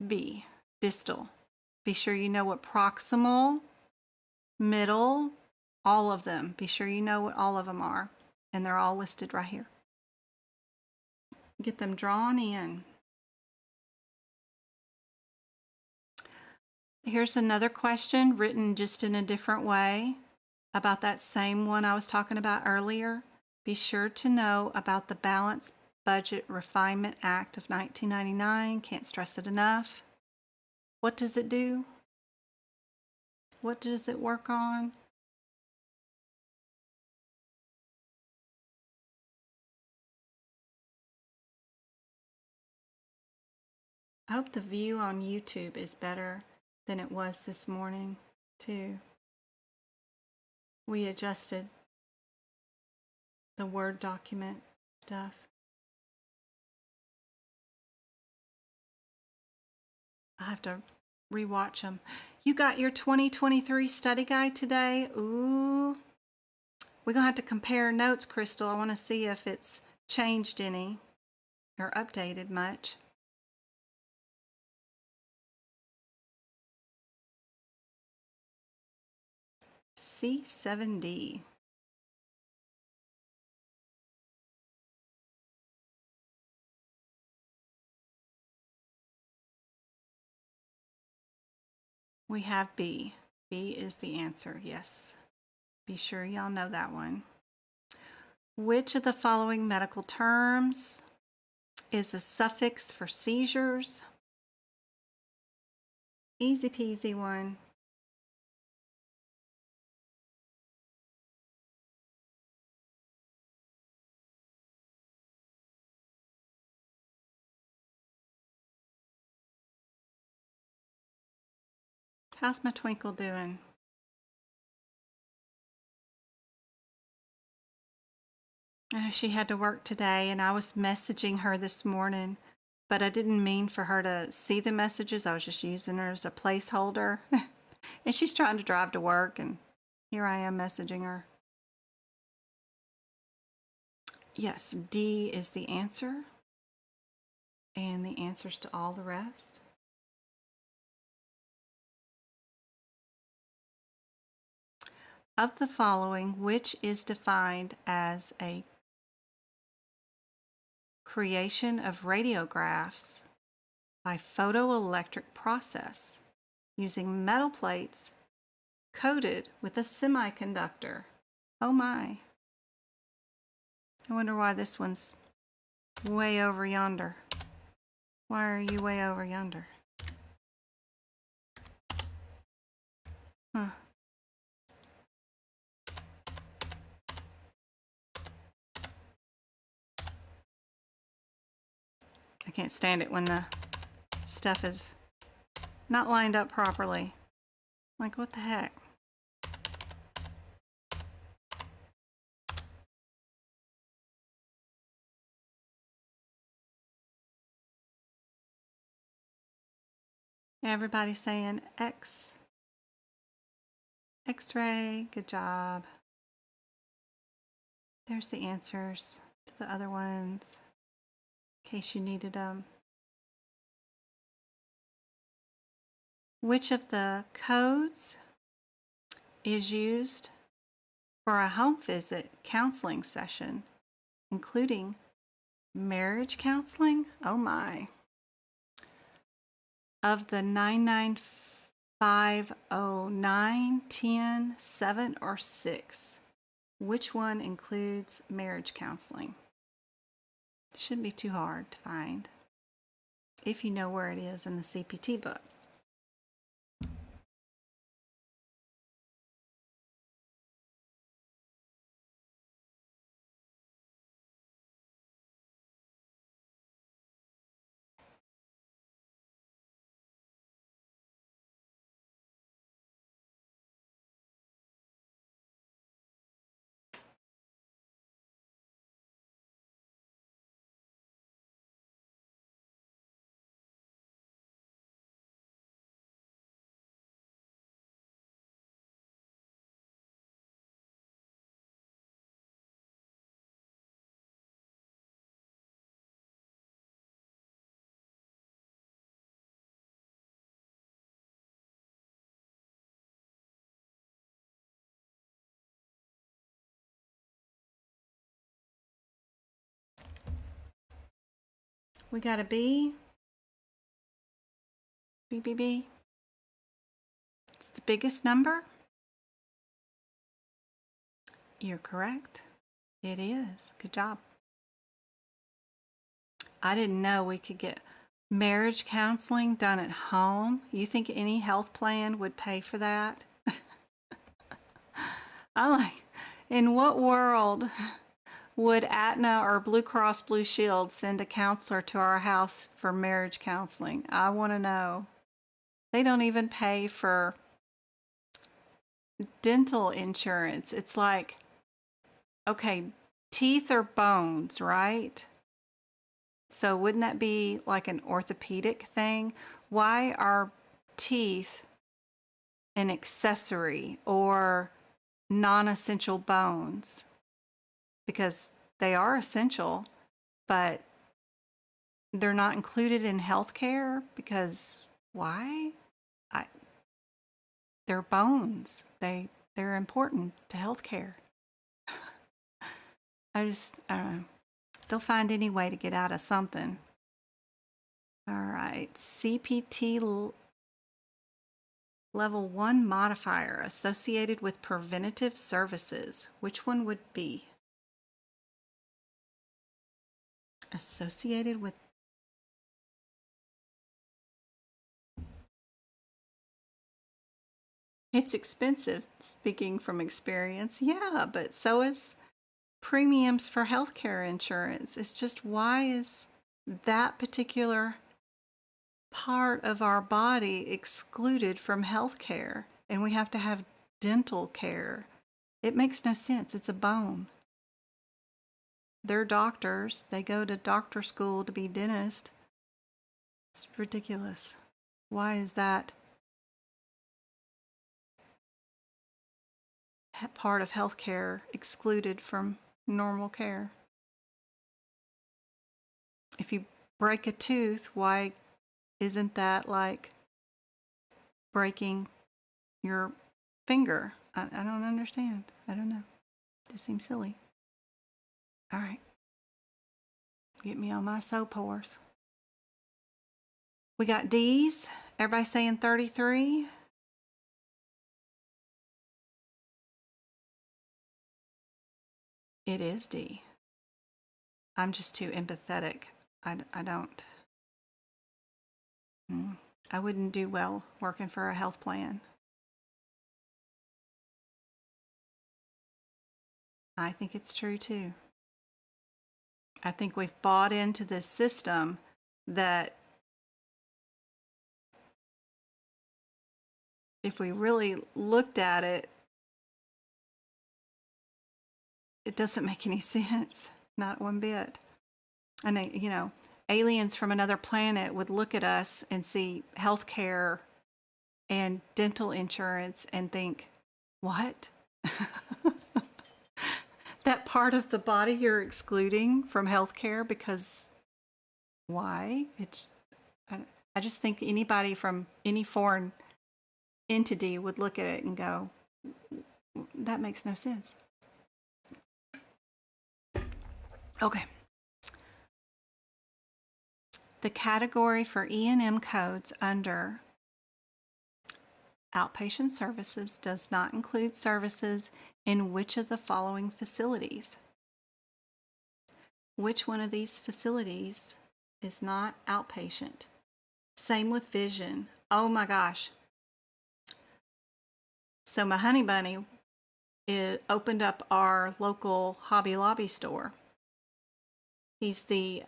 B, distal. Be sure you know what proximal, middle, all of them. Be sure you know what all of them are. And they're all listed right here. Get them drawn in. Here's another question written just in a different way about that same one I was talking about earlier. Be sure to know about the Balanced Budget Refinement Act of 1999. Can't stress it enough. What does it do? What does it work on? I hope the view on YouTube is better than it was this morning, too. We adjusted the Word document stuff. I have to rewatch them. You got your 2023 study guide today? Ooh. We're going to have to compare notes, Crystal. I want to see if it's changed any or updated much. C7D. We have B. B is the answer, yes. Be sure y'all know that one. Which of the following medical terms is a suffix for seizures? Easy peasy one. How's my twinkle doing? She had to work today, and I was messaging her this morning, but I didn't mean for her to see the messages. I was just using her as a placeholder. And she's trying to drive to work, and here I am messaging her. Yes, D is the answer, and the answers to all the rest. Of the following, which is defined as a creation of radiographs by photoelectric process using metal plates coated with a semiconductor? Oh my. I wonder why this one's way over yonder. Why are you way over yonder? Huh. I can't stand it when the stuff is not lined up properly. Like, what the heck? Everybody's saying X. X-ray. Good job. There's the answers to the other ones, in case you needed them. Which of the codes is used for a home visit counseling session, including marriage counseling? Oh my. Of the 99509, 10, 7, or 6, which one includes marriage counseling? It shouldn't be too hard to find if you know where it is in the CPT book. We got a B. B, B, B. biggest number? You're correct. It is. Good job. I didn't know we could get marriage counseling done at home. You think any health plan would pay for that? I'm like, in what world would Aetna or Blue Cross Blue Shield send a counselor to our house for marriage counseling? I want to know. They don't even pay for dental insurance. It's like, okay, teeth are bones, right? So wouldn't that be like an orthopedic thing? Why are teeth an accessory or non-essential bones? Because they are essential, but they're not included in healthcare because why? They're bones. They're important to healthcare. I don't know. They'll find any way to get out of something. All right, CPT level 1 modifier associated with preventative services. Which one would be? Associated with... It's expensive, speaking from experience. Yeah, but so is premiums for healthcare insurance. It's just, why is that particular part of our body excluded from healthcare and we have to have dental care? It makes no sense. It's a bone. They're doctors. They go to doctor school to be dentists. It's ridiculous. Why is that part of healthcare excluded from normal care? If you break a tooth, why isn't that like breaking your finger? I don't understand. I don't know. It just seems silly. All right. Get me on my soap horse. We got D's. Everybody saying 33? It is D. I'm just too empathetic. I don't. I wouldn't do well working for a health plan. I think it's true too. I think we've bought into this system that if we really looked at it, it doesn't make any sense. Not one bit. And, you know, aliens from another planet would look at us and see healthcare and dental insurance and think, what? That part of the body you're excluding from healthcare because why? I just think anybody from any foreign entity would look at it and go, that makes no sense. Okay. The category for E&M codes under outpatient services does not include services in which of the following facilities? Which one of these facilities is not outpatient? Same with vision. Oh my gosh. So my honey bunny opened up our local Hobby Lobby store. He's the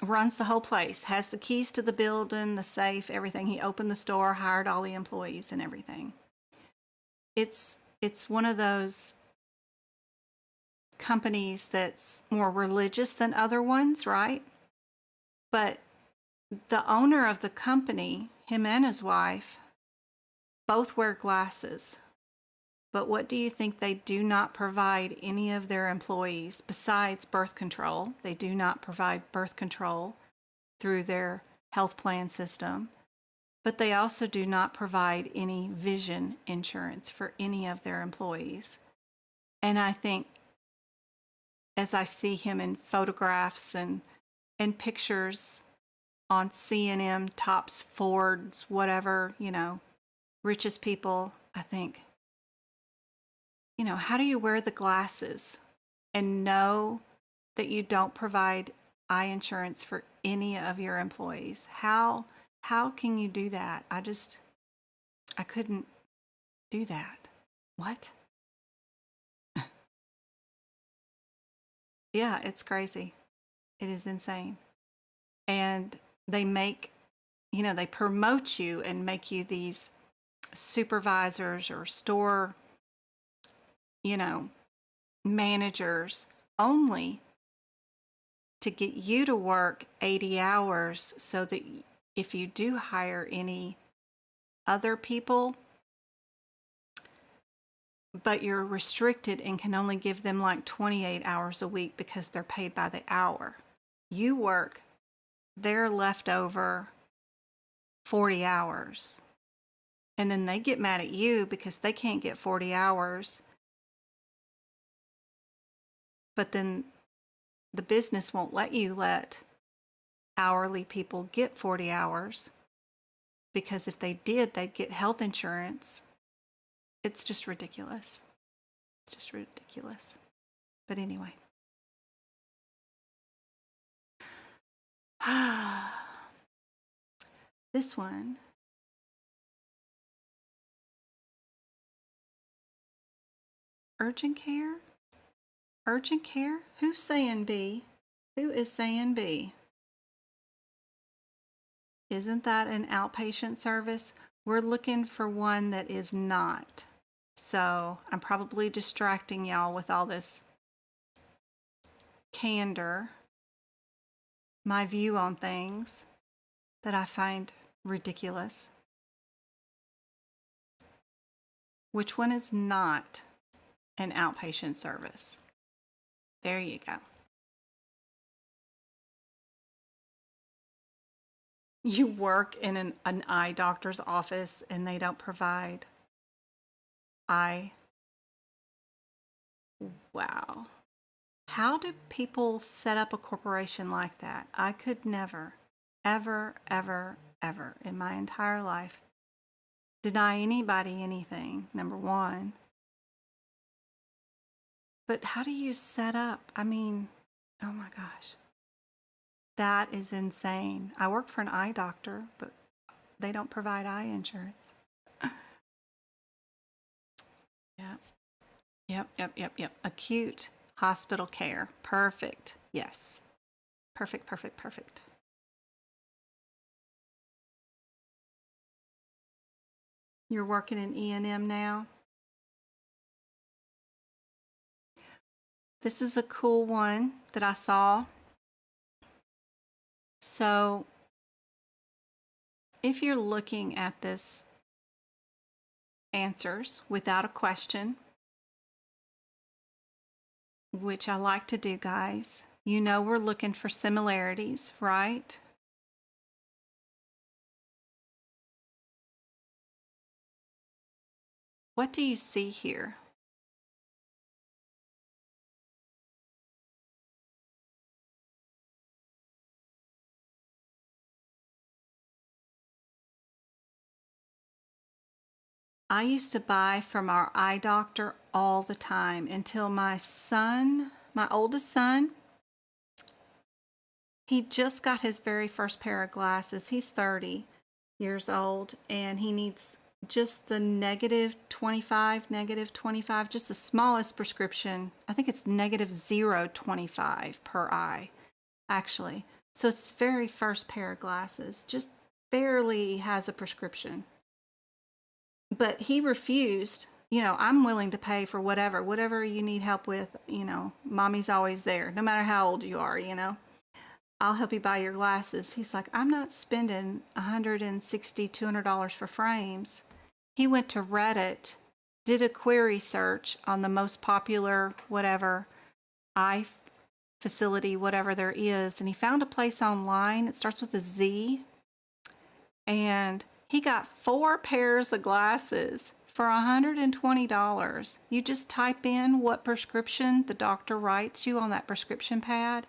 runs the whole place, has the keys to the building, the safe, everything. He opened the store, hired all the employees and everything. It's one of those companies that's more religious than other ones, right? But the owner of the company, him and his wife, both wear glasses. But what do you think they do not provide any of their employees besides birth control? They do not provide birth control through their health plan system. But they also do not provide any vision insurance for any of their employees. And I think as I see him in photographs and pictures on C&M, Tops, Fords, whatever, you know, richest people, I think, you know, how do you wear the glasses and know that you don't provide eye insurance for any of your employees? How can you do that? I couldn't do that. What? Yeah, it's crazy. It is insane. And they make, you know, they promote you and make you these supervisors or store, you know, managers only to get you to work 80 hours so that if you do hire any other people, but you're restricted and can only give them like 28 hours a week because they're paid by the hour. You work their leftover 40 hours. And then they get mad at you because they can't get 40 hours. But then the business won't let you let hourly people get 40 hours because if they did, they'd get health insurance. It's just ridiculous. It's just ridiculous. But anyway. This one. Urgent care? Urgent care? Who's saying B? Who is saying B? Isn't that an outpatient service? We're looking for one that is not. So I'm probably distracting y'all with all this candor, my view on things that I find ridiculous. Which one is not an outpatient service? There you go. You work in an eye doctor's office and they don't provide eye. Wow. How do people set up a corporation like that? I could never, ever, ever, ever in my entire life deny anybody anything, number one. But how do you set up? I mean, oh my gosh. That is insane. I work for an eye doctor, but they don't provide eye insurance. Yep. Acute hospital care. Perfect. Yes. Perfect. You're working in E&M now? This is a cool one that I saw. So if you're looking at this answers without a question, which I like to do, guys, you know we're looking for similarities, right? What do you see here? I used to buy from our eye doctor all the time until my son, my oldest son, he just got his very first pair of glasses. He's 30 years old and he needs just the negative 25, just the smallest prescription. I think it's negative 0.25 per eye, actually. So it's his very first pair of glasses, just barely has a prescription. But he refused. You know, I'm willing to pay for whatever you need help with, you know, mommy's always there, no matter how old you are, you know. I'll help you buy your glasses. He's like, I'm not spending $160, $200 for frames. He went to Reddit, did a query search on the most popular whatever eye facility, whatever there is, and he found a place online. It starts with a Z. And he got 4 pairs of glasses for $120. You just type in what prescription the doctor writes you on that prescription pad,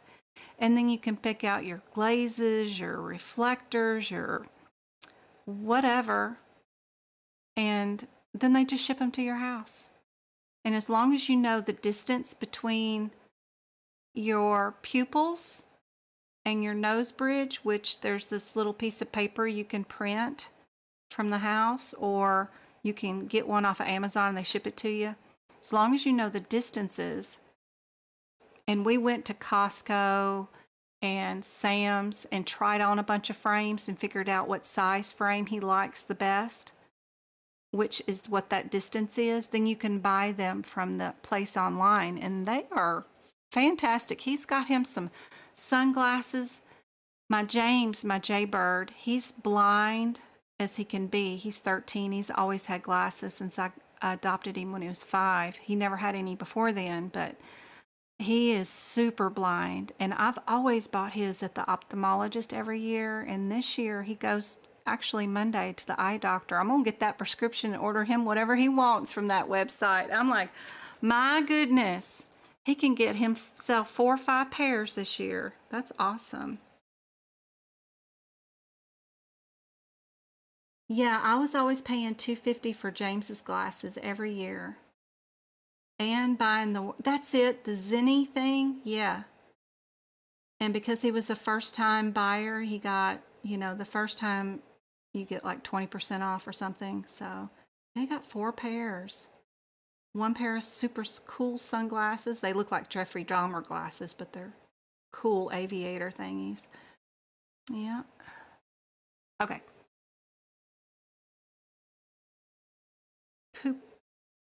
And then you can pick out your glazes, your reflectors, your whatever, and then they just ship them to your house. And as long as you know the distance between your pupils and your nose bridge, which there's this little piece of paper you can print from the house, or you can get one off of Amazon and they ship it to you. As long as you know the distances. And we went to Costco and Sam's and tried on a bunch of frames and figured out what size frame he likes the best, which is what that distance is. Then you can buy them from the place online, and they are fantastic. He's got him some sunglasses. My James, my Jaybird, he's blind as he can be. He's 13. He's always had glasses since I adopted him when he was 5. He never had any before then, but he is super blind. And I've always bought his at the ophthalmologist every year. And this year he goes actually Monday to the eye doctor. I'm going to get that prescription and order him whatever he wants from that website. I'm like, my goodness, he can get himself 4 or 5 pairs this year. That's awesome. Yeah, I was always paying $250 for James's glasses every year. And buying that's it, the Zenny thing, yeah. And because he was a first-time buyer, he got, the first time you get like 20% off or something. So they got 4 pairs. 1 pair of super cool sunglasses. They look like Jeffrey Dahmer glasses, but they're cool aviator thingies. Yeah. Okay.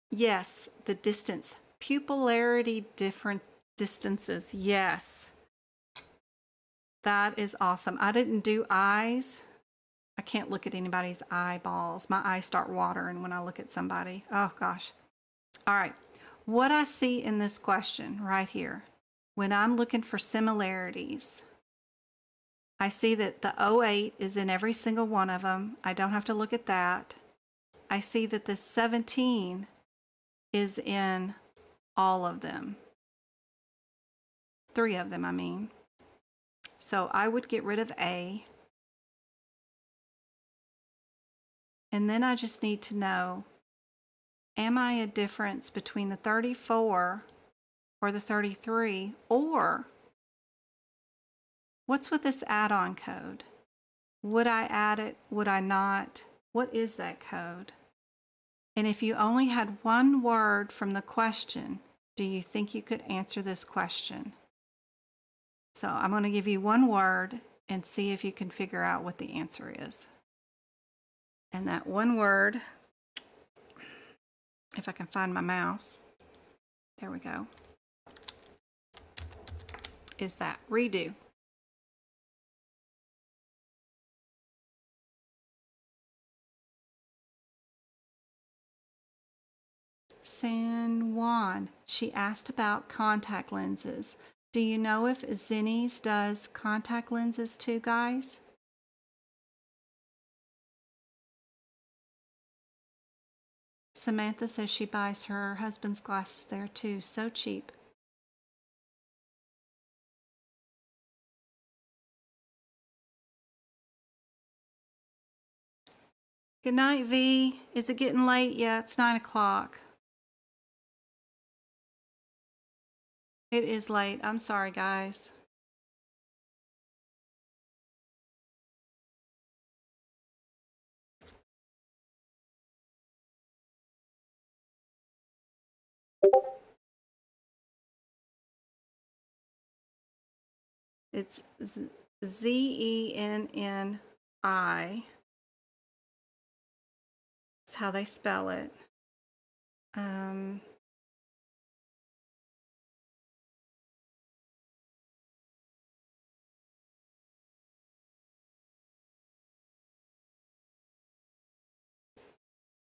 Yes, the distance. Pupillarity, different distances. Yes. That is awesome. I didn't do eyes. I can't look at anybody's eyeballs. My eyes start watering when I look at somebody. Oh, gosh. All right. What I see in this question right here, when I'm looking for similarities, I see that the 08 is in every single one of them. I don't have to look at that. I see that the 17 is in all of them. 3 of them, I mean. So I would get rid of A. And then I just need to know, am I a difference between the 34 or the 33? Or what's with this add-on code? Would I add it? Would I not? What is that code? And if you only had one word from the question, do you think you could answer this question? So I'm going to give you one word and see if you can figure out what the answer is. And that one word, if I can find my mouse, there we go, is that redo. San Juan, she asked about contact lenses. Do you know if Zenny's does contact lenses too, guys? Samantha says she buys her husband's glasses there too. So cheap. Good night, V. Is it getting late? Yeah, it's 9 o'clock. It is late. I'm sorry, guys. It's Zenni. That's how they spell it.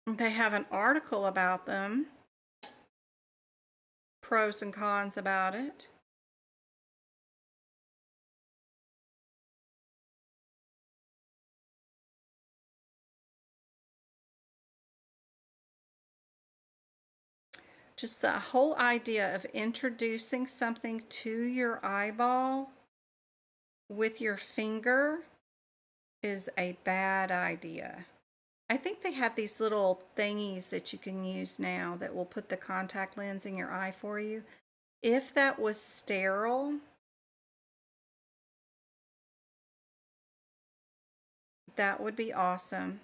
They have an article about them, pros and cons about it. Just the whole idea of introducing something to your eyeball with your finger is a bad idea. I think they have these little thingies that you can use now that will put the contact lens in your eye for you. If that was sterile, that would be awesome.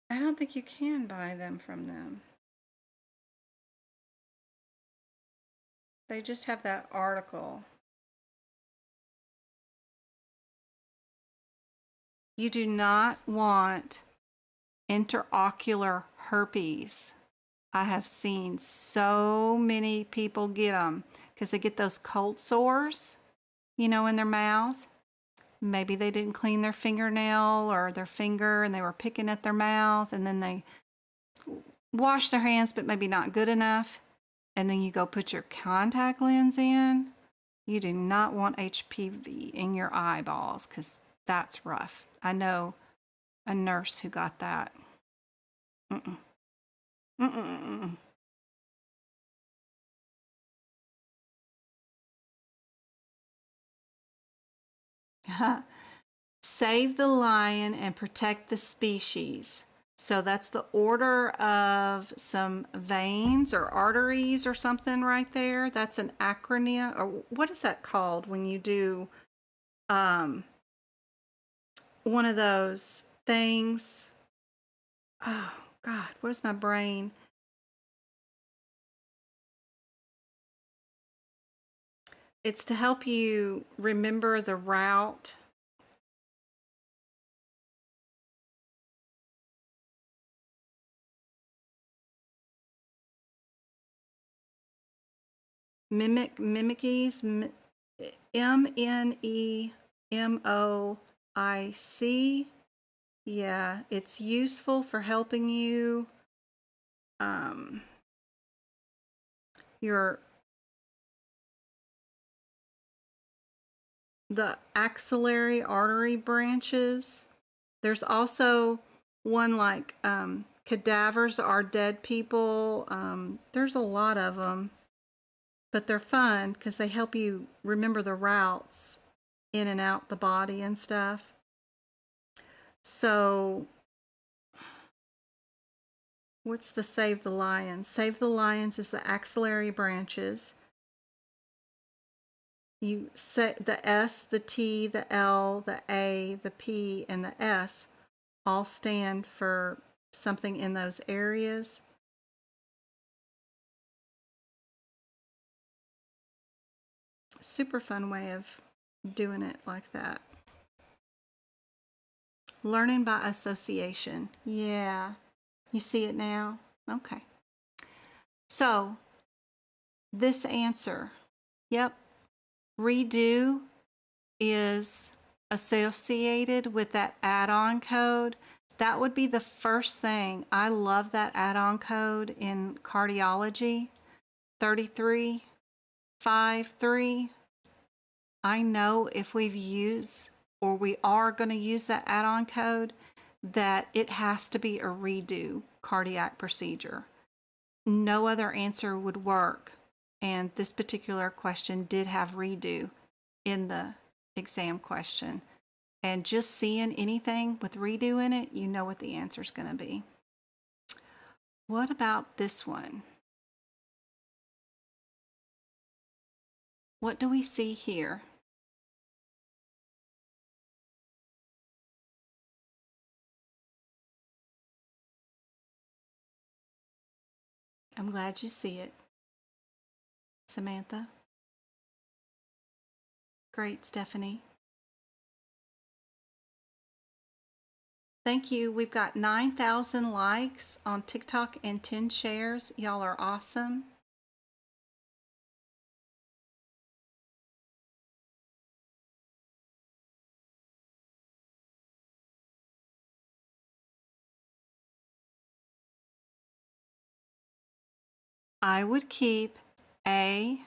I don't think you can buy them from them. They just have that article. You do not want interocular herpes. I have seen so many people get them because they get those cold sores, in their mouth. Maybe they didn't clean their fingernail or their finger and they were picking at their mouth, and then they wash their hands, but maybe not good enough. And then you go put your contact lens in. You do not want HPV in your eyeballs because that's rough. I know a nurse who got that. Mm-mm. Mm-mm. Save the lion and protect the species. So that's the order of some veins or arteries or something right there. That's an acronym. Or what is that called when you do one of those things? Oh, God, where's my brain? It's to help you remember the route. Mimics, MEMOIC. Yeah, it's useful for helping you the axillary artery branches. There's also one like cadavers are dead people. There's a lot of them, but they're fun because they help you remember the routes in and out the body and stuff. So what's the Save the Lions? Save the Lions is the axillary branches. You set the S, the T, the L, the A, the P, and the S all stand for something in those areas. Super fun way of doing it like that. Learning by association. Yeah. You see it now? Okay. So, this answer, yep, redo is associated with that add-on code. That would be the first thing. I love that add-on code in cardiology, 3353. I know if we've used or we are going to use that add-on code, that it has to be a redo cardiac procedure. No other answer would work. And this particular question did have redo in the exam question. And just seeing anything with redo in it, you know what the answer is going to be. What about this one? What do we see here? I'm glad you see it. Samantha? Great, Stephanie. Thank you. We've got 9,000 likes on TikTok and 10 shares. Y'all are awesome. I would keep A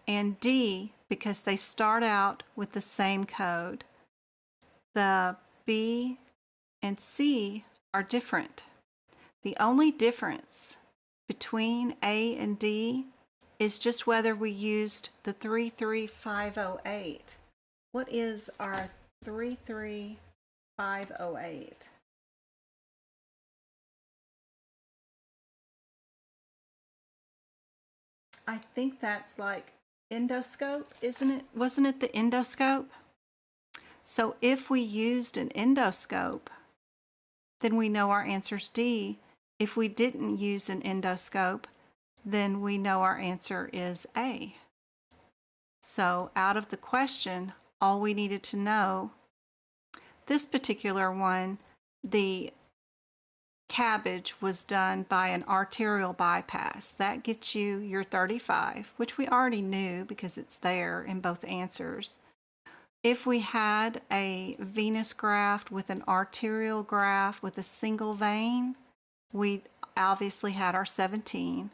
and D because they start out with the same code. The B and C are different. The only difference between A and D is just whether we used the 33508. What is our 33508? I think that's like endoscope, isn't it? Wasn't it the endoscope? So if we used an endoscope, then we know our answer's D. If we didn't use an endoscope, then we know our answer is A. So out of the question, all we needed to know, this particular one, the cabbage was done by an arterial bypass. That gets you your 35, which we already knew because it's there in both answers. If we had a venous graft with an arterial graft with a single vein, we obviously had our 17,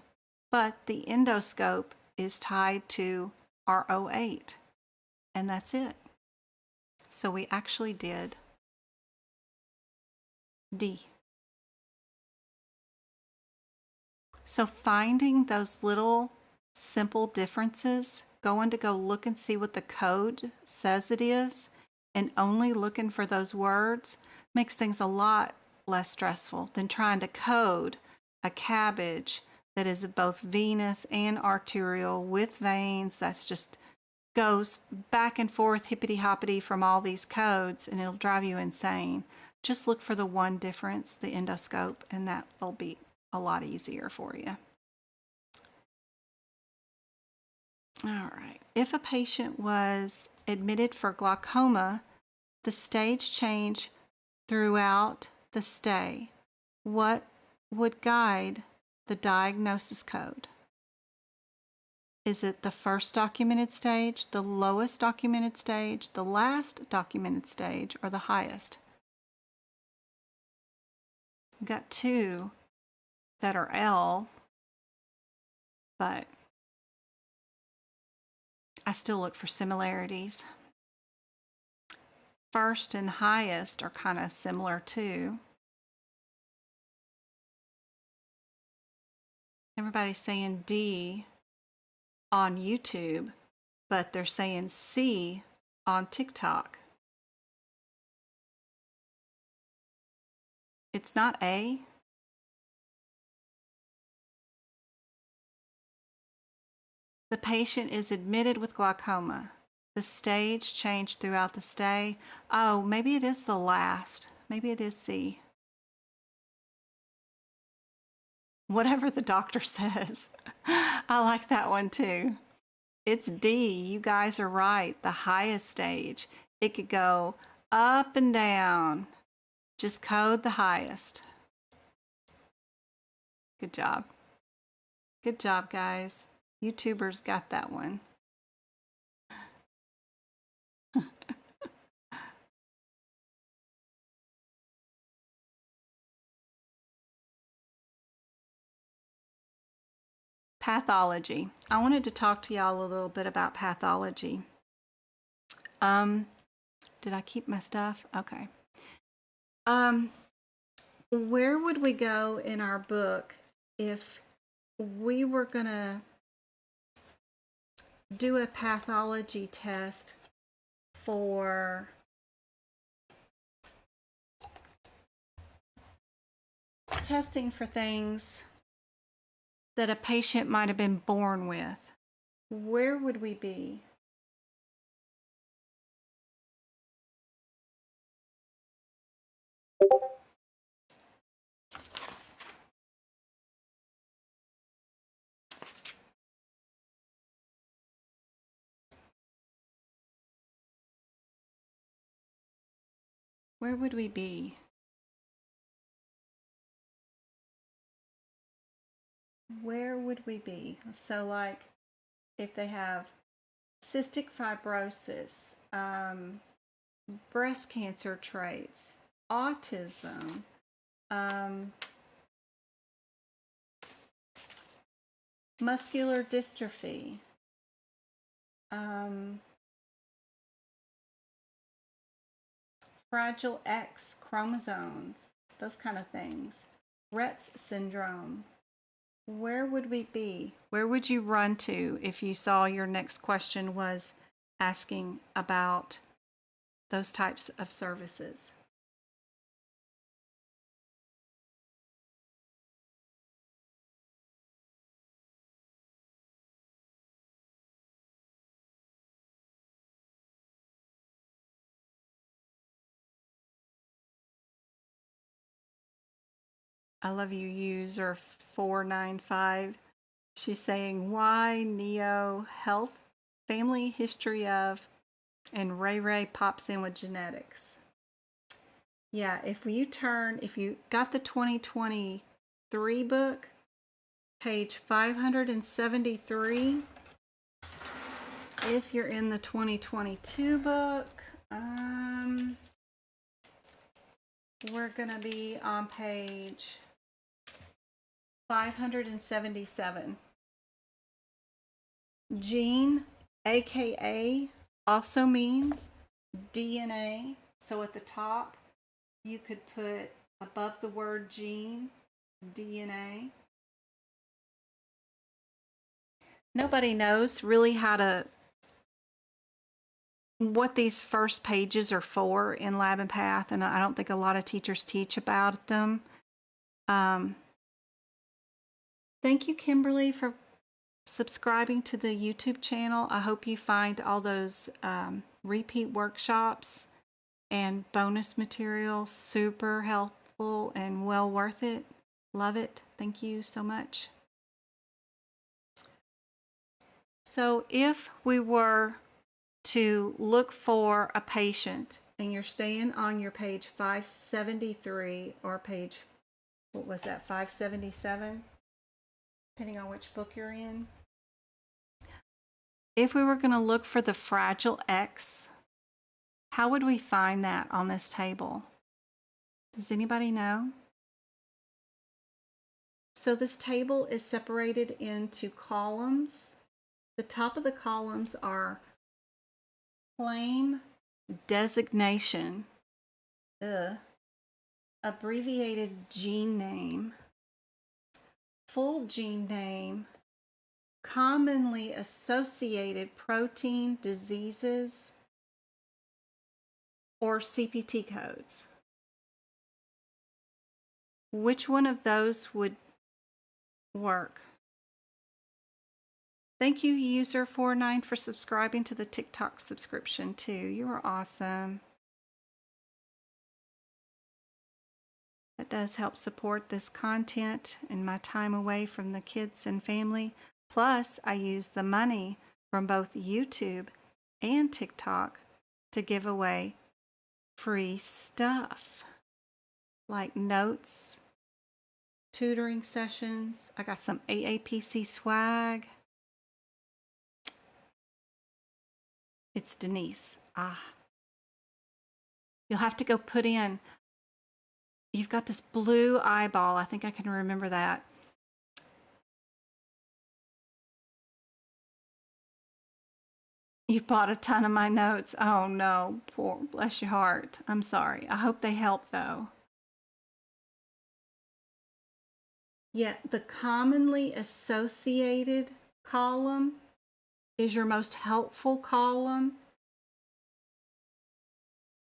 but the endoscope is tied to our 08, and that's it. So we actually did D. So finding those little simple differences, going to go look and see what the code says it is, and only looking for those words makes things a lot less stressful than trying to code a cabbage that is both venous and arterial with veins. That's just goes back and forth hippity hoppity from all these codes, and it'll drive you insane. Just look for the one difference, the endoscope, and that will be a lot easier for you. All right. If a patient was admitted for glaucoma, the stage change throughout the stay, what would guide the diagnosis code? Is it the first documented stage, the lowest documented stage, the last documented stage, or the highest? We've got two that are L, but I still look for similarities. First and highest are kind of similar too. Everybody's saying D on YouTube, but they're saying C on TikTok. It's not A. The patient is admitted with glaucoma. The stage changed throughout the stay. Oh, maybe it is the last. Maybe it is C. Whatever the doctor says. I like that one too. It's D. You guys are right. The highest stage. It could go up and down. Just code the highest. Good job. Good job, guys. YouTubers got that one. Pathology. I wanted to talk to y'all a little bit about pathology. Did I keep my stuff? Okay. Where would we go in our book if we were gonna do a pathology test for testing for things that a patient might have been born with? Where would we be? Where would we be? Where would we be? So like if they have cystic fibrosis, breast cancer traits, autism, muscular dystrophy, Fragile X chromosomes, those kind of things, Rett syndrome. where would we be? Where would you run to if you saw your next question was asking about those types of services? I love you, user 495. She's saying, why Neo Health, family history of, and Ray Ray pops in with genetics. Yeah, if you got the 2023 book, page 573. If you're in the 2022 book, we're gonna be on page 577. Gene, aka, also means DNA. So at the top, you could put above the word gene, DNA. Nobody knows really what these first pages are for in Lab and Path, and I don't think a lot of teachers teach about them. Thank you, Kimberly, for subscribing to the YouTube channel. I hope you find all those repeat workshops and bonus material super helpful and well worth it. Love it. Thank you so much. So if we were to look for a patient and you're staying on your page 573 or page, what was that, 577? Depending on which book you're in. If we were going to look for the Fragile X, how would we find that on this table? Does anybody know? So this table is separated into columns. The top of the columns are claim designation, abbreviated gene name, full gene name, commonly associated protein diseases, or CPT codes. Which one of those would work? Thank you, user 49, for subscribing to the TikTok subscription too. You are awesome. That does help support this content and my time away from the kids and family. Plus, I use the money from both YouTube and TikTok to give away free stuff like notes, tutoring sessions. I got some AAPC swag. It's Denise. You'll have to go put in, you've got this blue eyeball. I think I can remember that. You've bought a ton of my notes. Oh no, poor, bless your heart. I'm sorry. I hope they help though. Yeah, the commonly associated column is your most helpful column.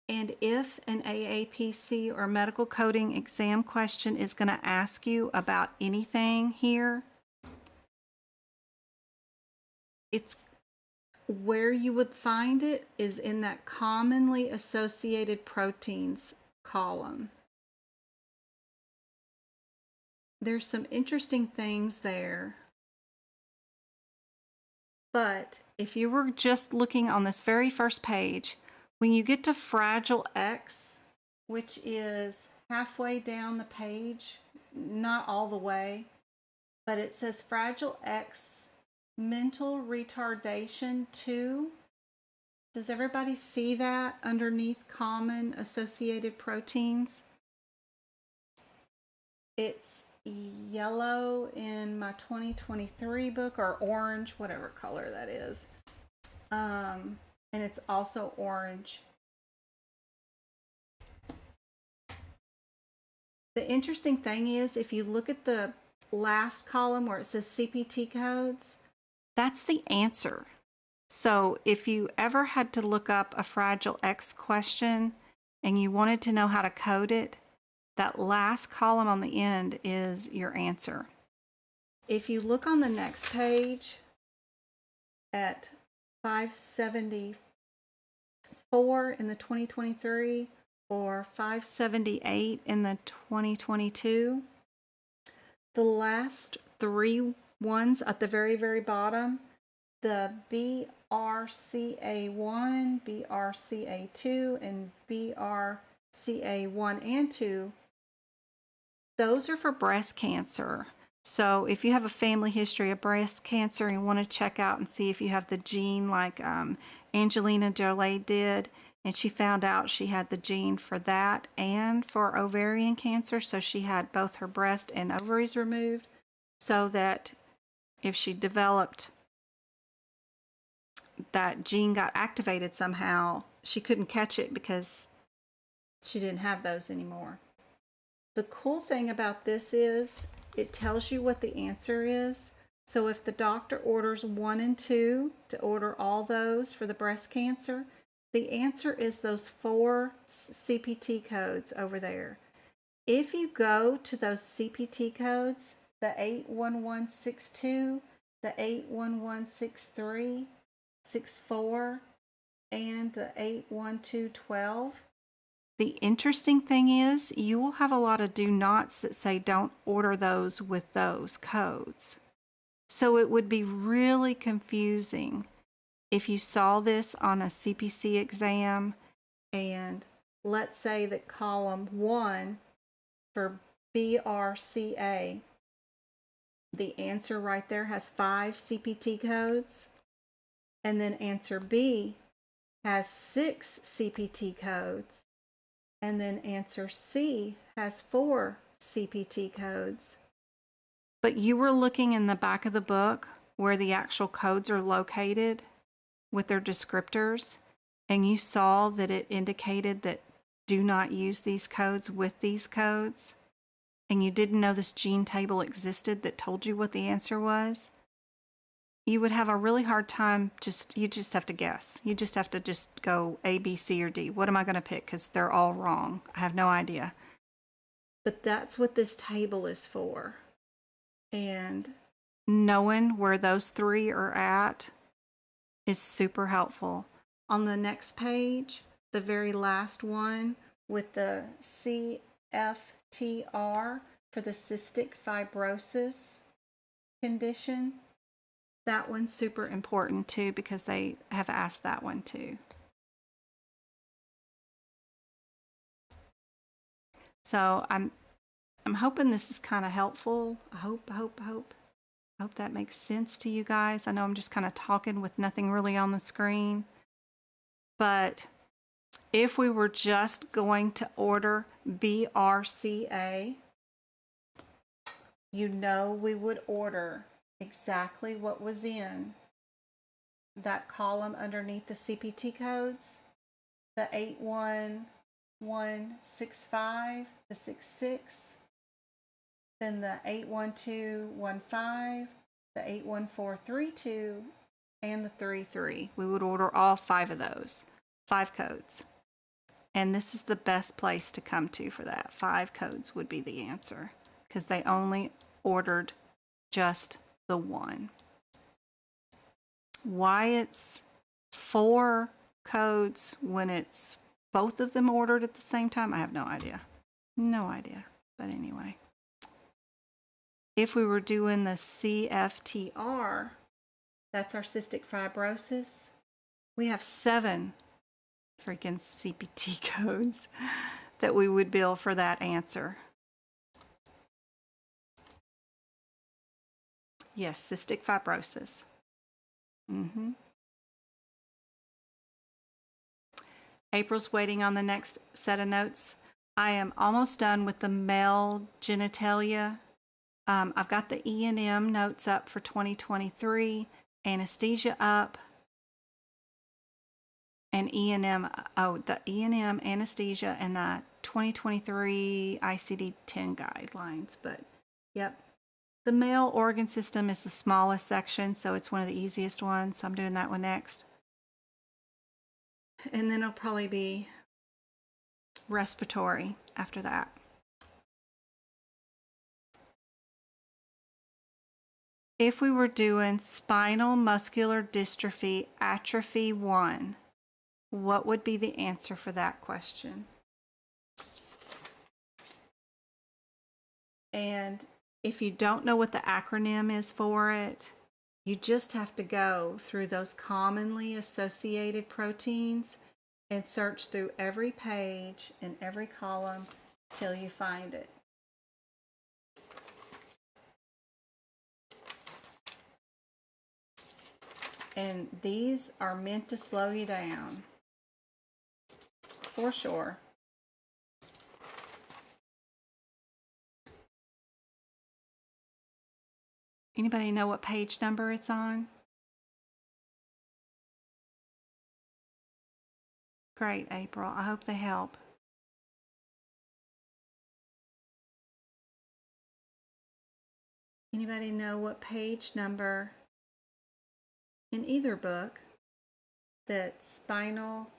And if an AAPC or medical coding exam question is going to ask you about anything here, it's where you would find it is in that commonly associated proteins column. There's some interesting things there. But if you were just looking on this very first page, when you get to Fragile X, which is halfway down the page, not all the way, but it says Fragile X mental retardation 2. Does everybody see that underneath common associated proteins? It's yellow in my 2023 book, or orange, whatever color that is. And it's also orange. The interesting thing is, if you look at the last column where it says CPT codes, that's the answer. So if you ever had to look up a Fragile X question and you wanted to know how to code it, that last column on the end is your answer. If you look on the next page at 574 in the 2023 or 578 in the 2022, the last three ones at the very, very bottom, the BRCA1, BRCA2, and BRCA1 and 2, those are for breast cancer. So if you have a family history of breast cancer and you want to check out and see if you have the gene like Angelina Jolie did, and she found out she had the gene for that and for ovarian cancer, so she had both her breast and ovaries removed, so that if she developed that gene got activated somehow, she couldn't catch it because she didn't have those anymore. The cool thing about this is it tells you what the answer is. So if the doctor orders 1 and 2 to order all those for the breast cancer, the answer is those 4 CPT codes over there. If you go to those CPT codes, the 81162, the 81163, 64, and the 81212, the interesting thing is you will have a lot of do nots that say don't order those with those codes. So it would be really confusing if you saw this on a CPC exam and let's say that column 1 for BRCA, the answer right there has 5 CPT codes, and then answer B has 6 CPT codes, and then answer C has 4 CPT codes. But you were looking in the back of the book where the actual codes are located with their descriptors, and you saw that it indicated that do not use these codes with these codes, and you didn't know this gene table existed that told you what the answer was, you would have a really hard time. You just have to guess. You just have to just go A, B, C, or D. What am I going to pick? Because they're all wrong. I have no idea. But that's what this table is for. And knowing where those 3 are at is super helpful. On the next page, the very last one with the CFTR for the cystic fibrosis condition, that one's super important too because they have asked that one too. So I'm hoping this is kind of helpful. I hope that makes sense to you guys. I know I'm just kind of talking with nothing really on the screen. But if we were just going to order BRCA, you know we would order exactly what was in that column underneath the CPT codes, the 81165, the 66, then the 81215, the 81432, and the 33. We would order all 5 of those, 5 codes. And this is the best place to come to for that. 5 codes would be the answer because they only ordered just the one. Why it's 4 codes when it's both of them ordered at the same time, I have no idea. No idea. But anyway. If we were doing the CFTR, that's our cystic fibrosis, we have 7 freaking CPT codes that we would bill for that answer. Yes, cystic fibrosis. April's waiting on the next set of notes. I am almost done with the male genitalia. I've got the E&M notes up for 2023, anesthesia up, and E&M, the E&M anesthesia and the 2023 ICD-10 guidelines. But, yep, The male organ system is the smallest section, so it's one of the easiest ones. So I'm doing that one next. And then it'll probably be respiratory after that. If we were doing spinal muscular dystrophy atrophy 1, what would be the answer for that question? And if you don't know what the acronym is for it, you just have to go through those commonly associated proteins and search through every page and every column till you find it. And these are meant to slow you down, for sure. Anybody know what page number it's on? Great, April. I hope they help. Anybody know what page number in either book that spinal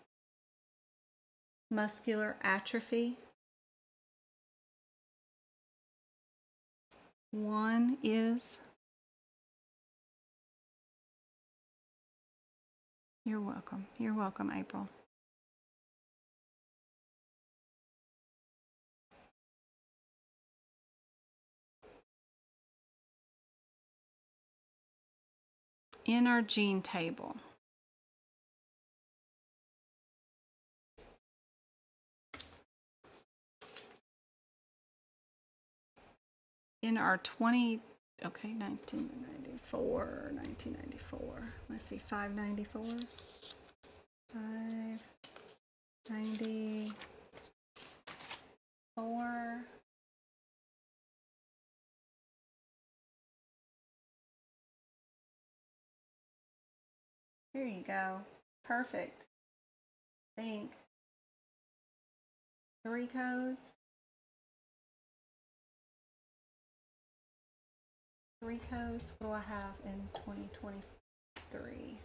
muscular atrophy 1 is? You're welcome. You're welcome, April. In our gene table, in our 1994, let's see, 594, 594, here you go, perfect. Think 3 codes. 3 codes. What do I have in 2023?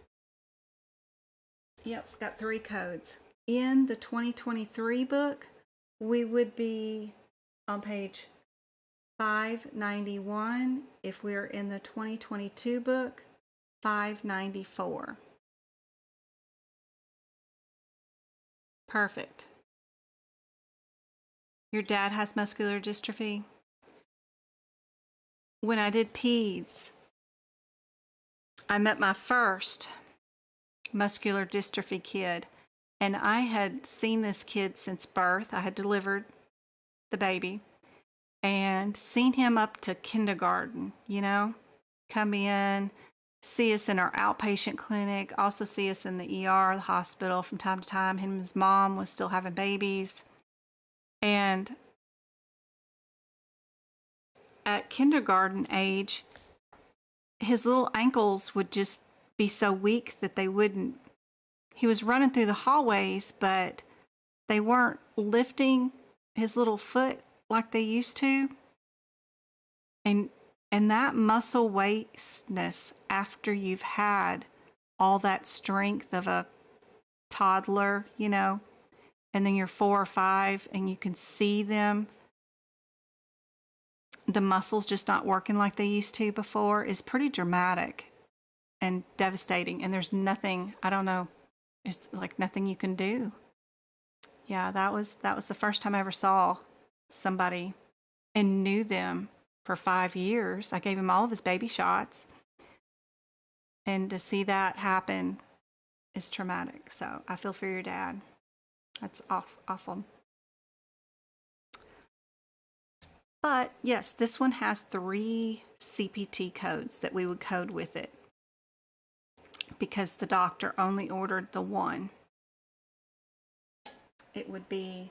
Yep, got 3 codes. In the 2023 book, we would be on page 591. If we're in the 2022 book, 594. Perfect. Your dad has muscular dystrophy? When I did peds, I met my first muscular dystrophy kid, and I had seen this kid since birth. I had delivered the baby and seen him up to kindergarten, you know, come in, see us in our outpatient clinic, also see us in the ER, the hospital from time to time. Him and his mom was still having babies. And at kindergarten age, his little ankles would just be so weak that they wouldn't. He was running through the hallways, but they weren't lifting his little foot like they used to. And that muscle wasteness after you've had all that strength of a toddler, you know, and then you're 4 or 5 and you can see them, the muscles just not working like they used to before, is pretty dramatic and devastating. And there's nothing, I don't know, it's like nothing you can do. Yeah, that was the first time I ever saw somebody and knew them for 5 years. I gave him all of his baby shots. And to see that happen is traumatic. So I feel for your dad. That's awful. But yes, this one has 3 CPT codes that we would code with it because the doctor only ordered the 1. It would be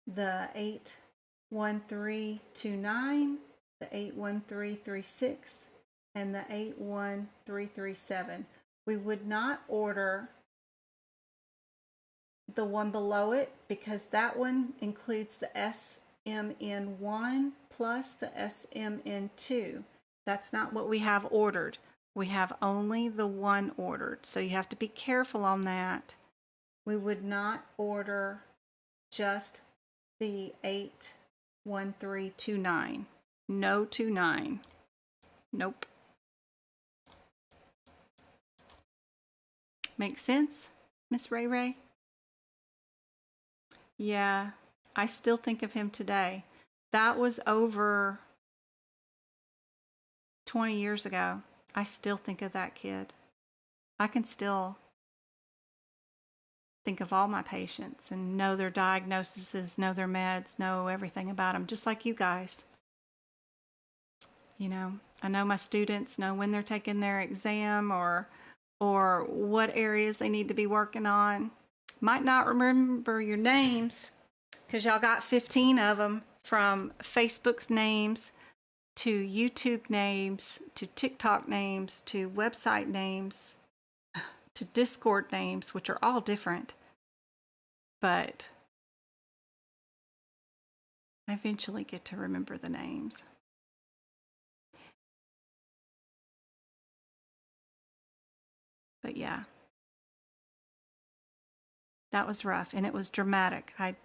the 81329, the 81336, and the 81337. We would not order the one below it because that one includes the SMN1 plus the SMN2. That's not what we have ordered. We have only the one ordered, so you have to be careful on that. We would not order just the 81329. No 29. Nope. Make sense, Miss Ray Ray? Yeah, I still think of him today. That was over 20 years ago. I still think of that kid. I can still think of all my patients and know their diagnoses, know their meds, know everything about them, just like you guys. You know, I know my students, know when they're taking their exam or what areas they need to be working on. Might not remember your names because y'all got 15 of them, from Facebook's names to YouTube names to TikTok names to website names to Discord names, which are all different. But I eventually get to remember the names. But yeah, that was rough, and it was dramatic. I'd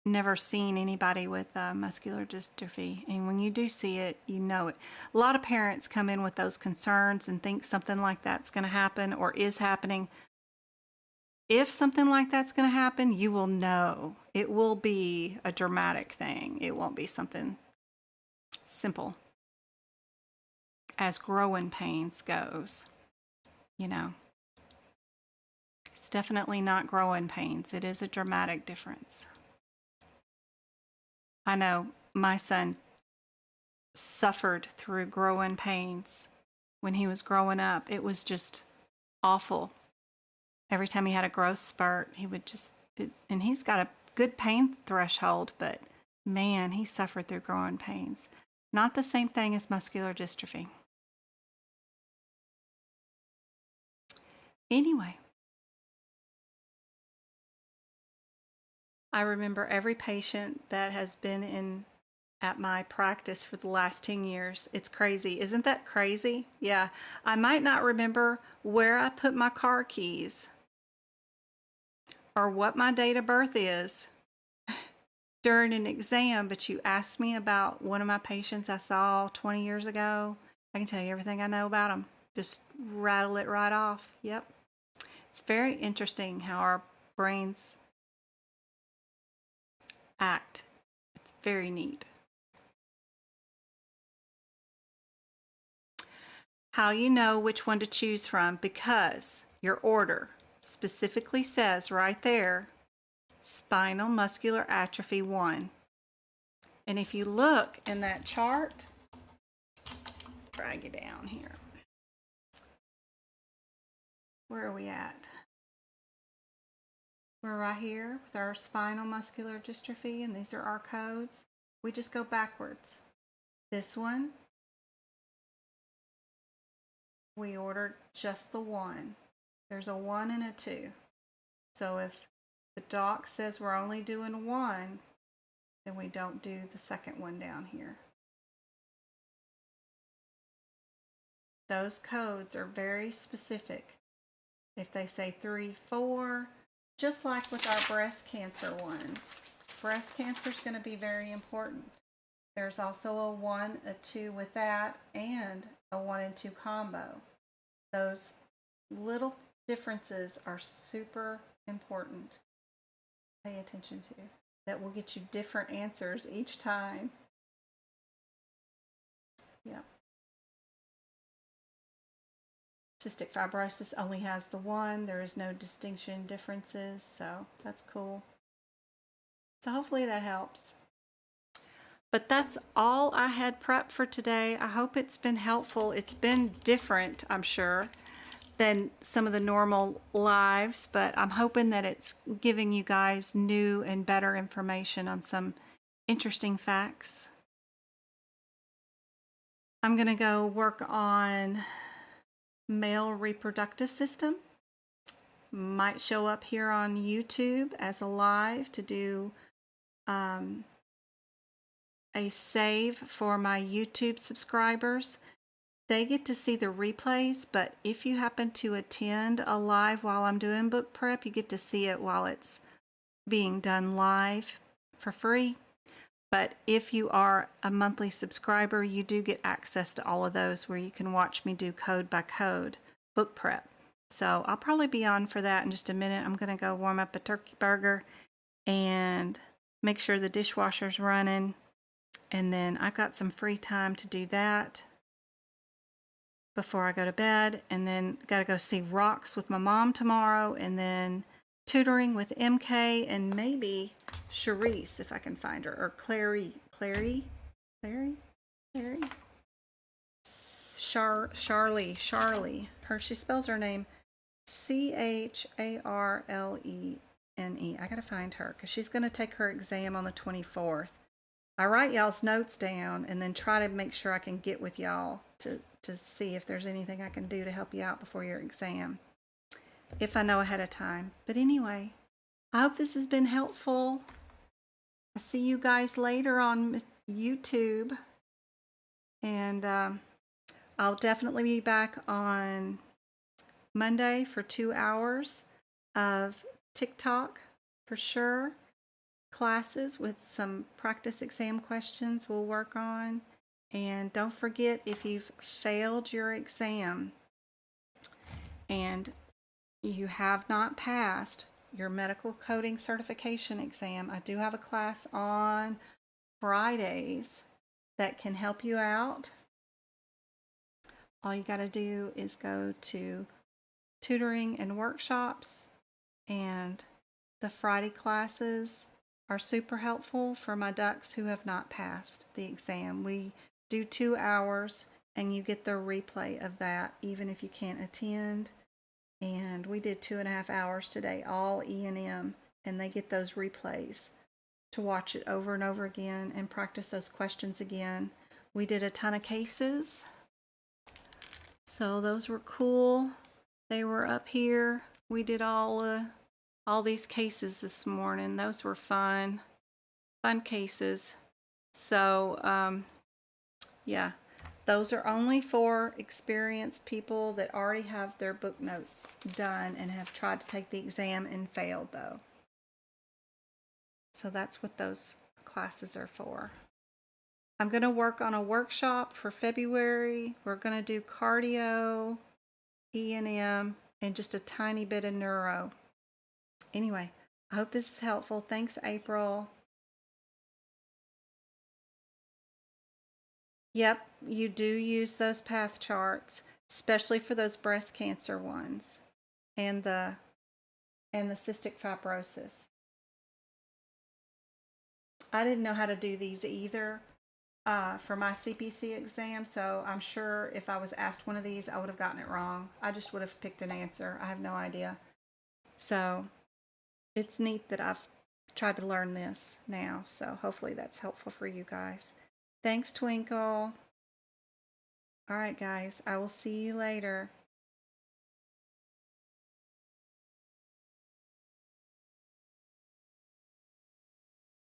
never seen anybody with muscular dystrophy, and when you do see it, you know it. A lot of parents come in with those concerns and think something like that's going to happen or is happening. If something like that's going to happen, you will know. It will be a dramatic thing. It won't be something simple as growing pains goes. You know, it's definitely not growing pains. It is a dramatic difference. I know my son suffered through growing pains when he was growing up. It was just awful. Every time he had a growth spurt, he would just, and he's got a good pain threshold, but man, he suffered through growing pains. Not the same thing as muscular dystrophy. Anyway, I remember every patient that has been at my practice for the last 10 years. It's crazy. Isn't that crazy? Yeah. I might not remember where I put my car keys or what my date of birth is during an exam, but you asked me about one of my patients I saw 20 years ago. I can tell you everything I know about them. Just rattle it right off. Yep. It's very interesting how our brains act. It's very neat. How you know which one to choose from, because your order specifically says right there, spinal muscular atrophy 1. And if you look in that chart, drag you down here. Where are we at? We're right here with our spinal muscular dystrophy, and these are our codes. We just go backwards. This one, we ordered just the 1. There's a 1 and a 2. So if the doc says we're only doing 1, then we don't do the second one down here. Those codes are very specific. If they say 3, 4, just like with our breast cancer ones, breast cancer is going to be very important. There's also a 1, a 2 with that, and a 1 and 2 combo. Those little differences are super important. Pay attention to. That will get you different answers each time. Yep. Cystic fibrosis only has the 1. There is no distinction differences, so that's cool. So hopefully that helps. But that's all I had prepped for today. I hope it's been helpful. It's been different, I'm sure, than some of the normal lives, but I'm hoping that it's giving you guys new and better information on some interesting facts. I'm going to go work on male reproductive system. Might show up here on YouTube as a live to do a a save for my YouTube subscribers. They get to see the replays, but if you happen to attend a live while I'm doing book prep, you get to see it while it's being done live for free. But if you are a monthly subscriber, you do get access to all of those where you can watch me do code by code book prep. So I'll probably be on for that in just a minute. I'm going to go warm up a turkey burger and make sure the dishwasher's running. And then I've got some free time to do that before I go to bed. And then got to go see Rocks with my mom tomorrow. And then tutoring with MK and maybe Charisse, if I can find her, or Clary, Charlie. She spells her name Charlene. I gotta find her because she's gonna take her exam on the 24th. I write y'all's notes down and then try to make sure I can get with y'all to see if there's anything I can do to help you out before your exam, if I know ahead of time. But anyway, I hope this has been helpful. I'll see you guys later on YouTube. And I'll definitely be back on Monday for 2 hours of TicTok for sure. Classes with some practice exam questions we'll work on. And don't forget, if you've failed your exam and you have not passed your medical coding certification exam, I do have a class on Fridays that can help you out. All you got to do is go to tutoring and workshops, and the Friday classes are super helpful for my ducks who have not passed the exam. We do 2 hours and you get the replay of that even if you can't attend. And we did 2.5 hours today, all E&M, and they get those replays to watch it over and over again and practice those questions again. We did a ton of cases, so those were cool. They were up here. We did all these cases this morning. Those were fun cases. So yeah, those are only for experienced people that already have their book notes done and have tried to take the exam and failed though. So that's what those classes are for. I'm going to work on a workshop for February. We're going to do cardio, E&M, and just a tiny bit of neuro. Anyway, I hope this is helpful. Thanks, April. Yep, you do use those path charts, especially for those breast cancer ones and the cystic fibrosis. I didn't know how to do these either for my CPC exam, so I'm sure if I was asked one of these, I would have gotten it wrong. I just would have picked an answer. I have no idea. So it's neat that I've tried to learn this now, so hopefully that's helpful for you guys. Thanks, Twinkle. All right, guys, I will see you later.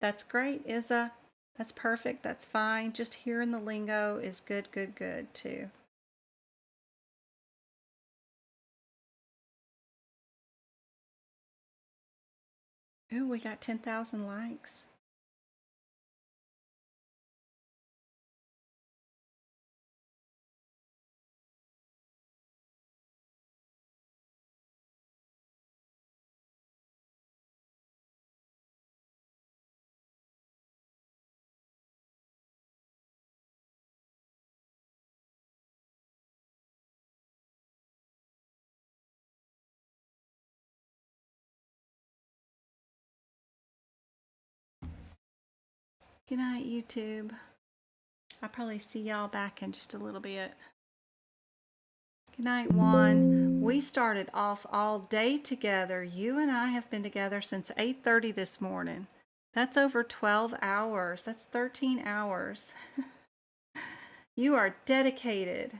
That's great, Izza. That's perfect. That's fine. Just hearing the lingo is good too. Ooh, we got 10,000 likes. Good night, YouTube. I'll probably see y'all back in just a little bit. Good night, Juan. We started off all day together. You and I have been together since 8:30 this morning. That's over 12 hours. That's 13 hours. You are dedicated.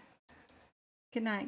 Good night, guys.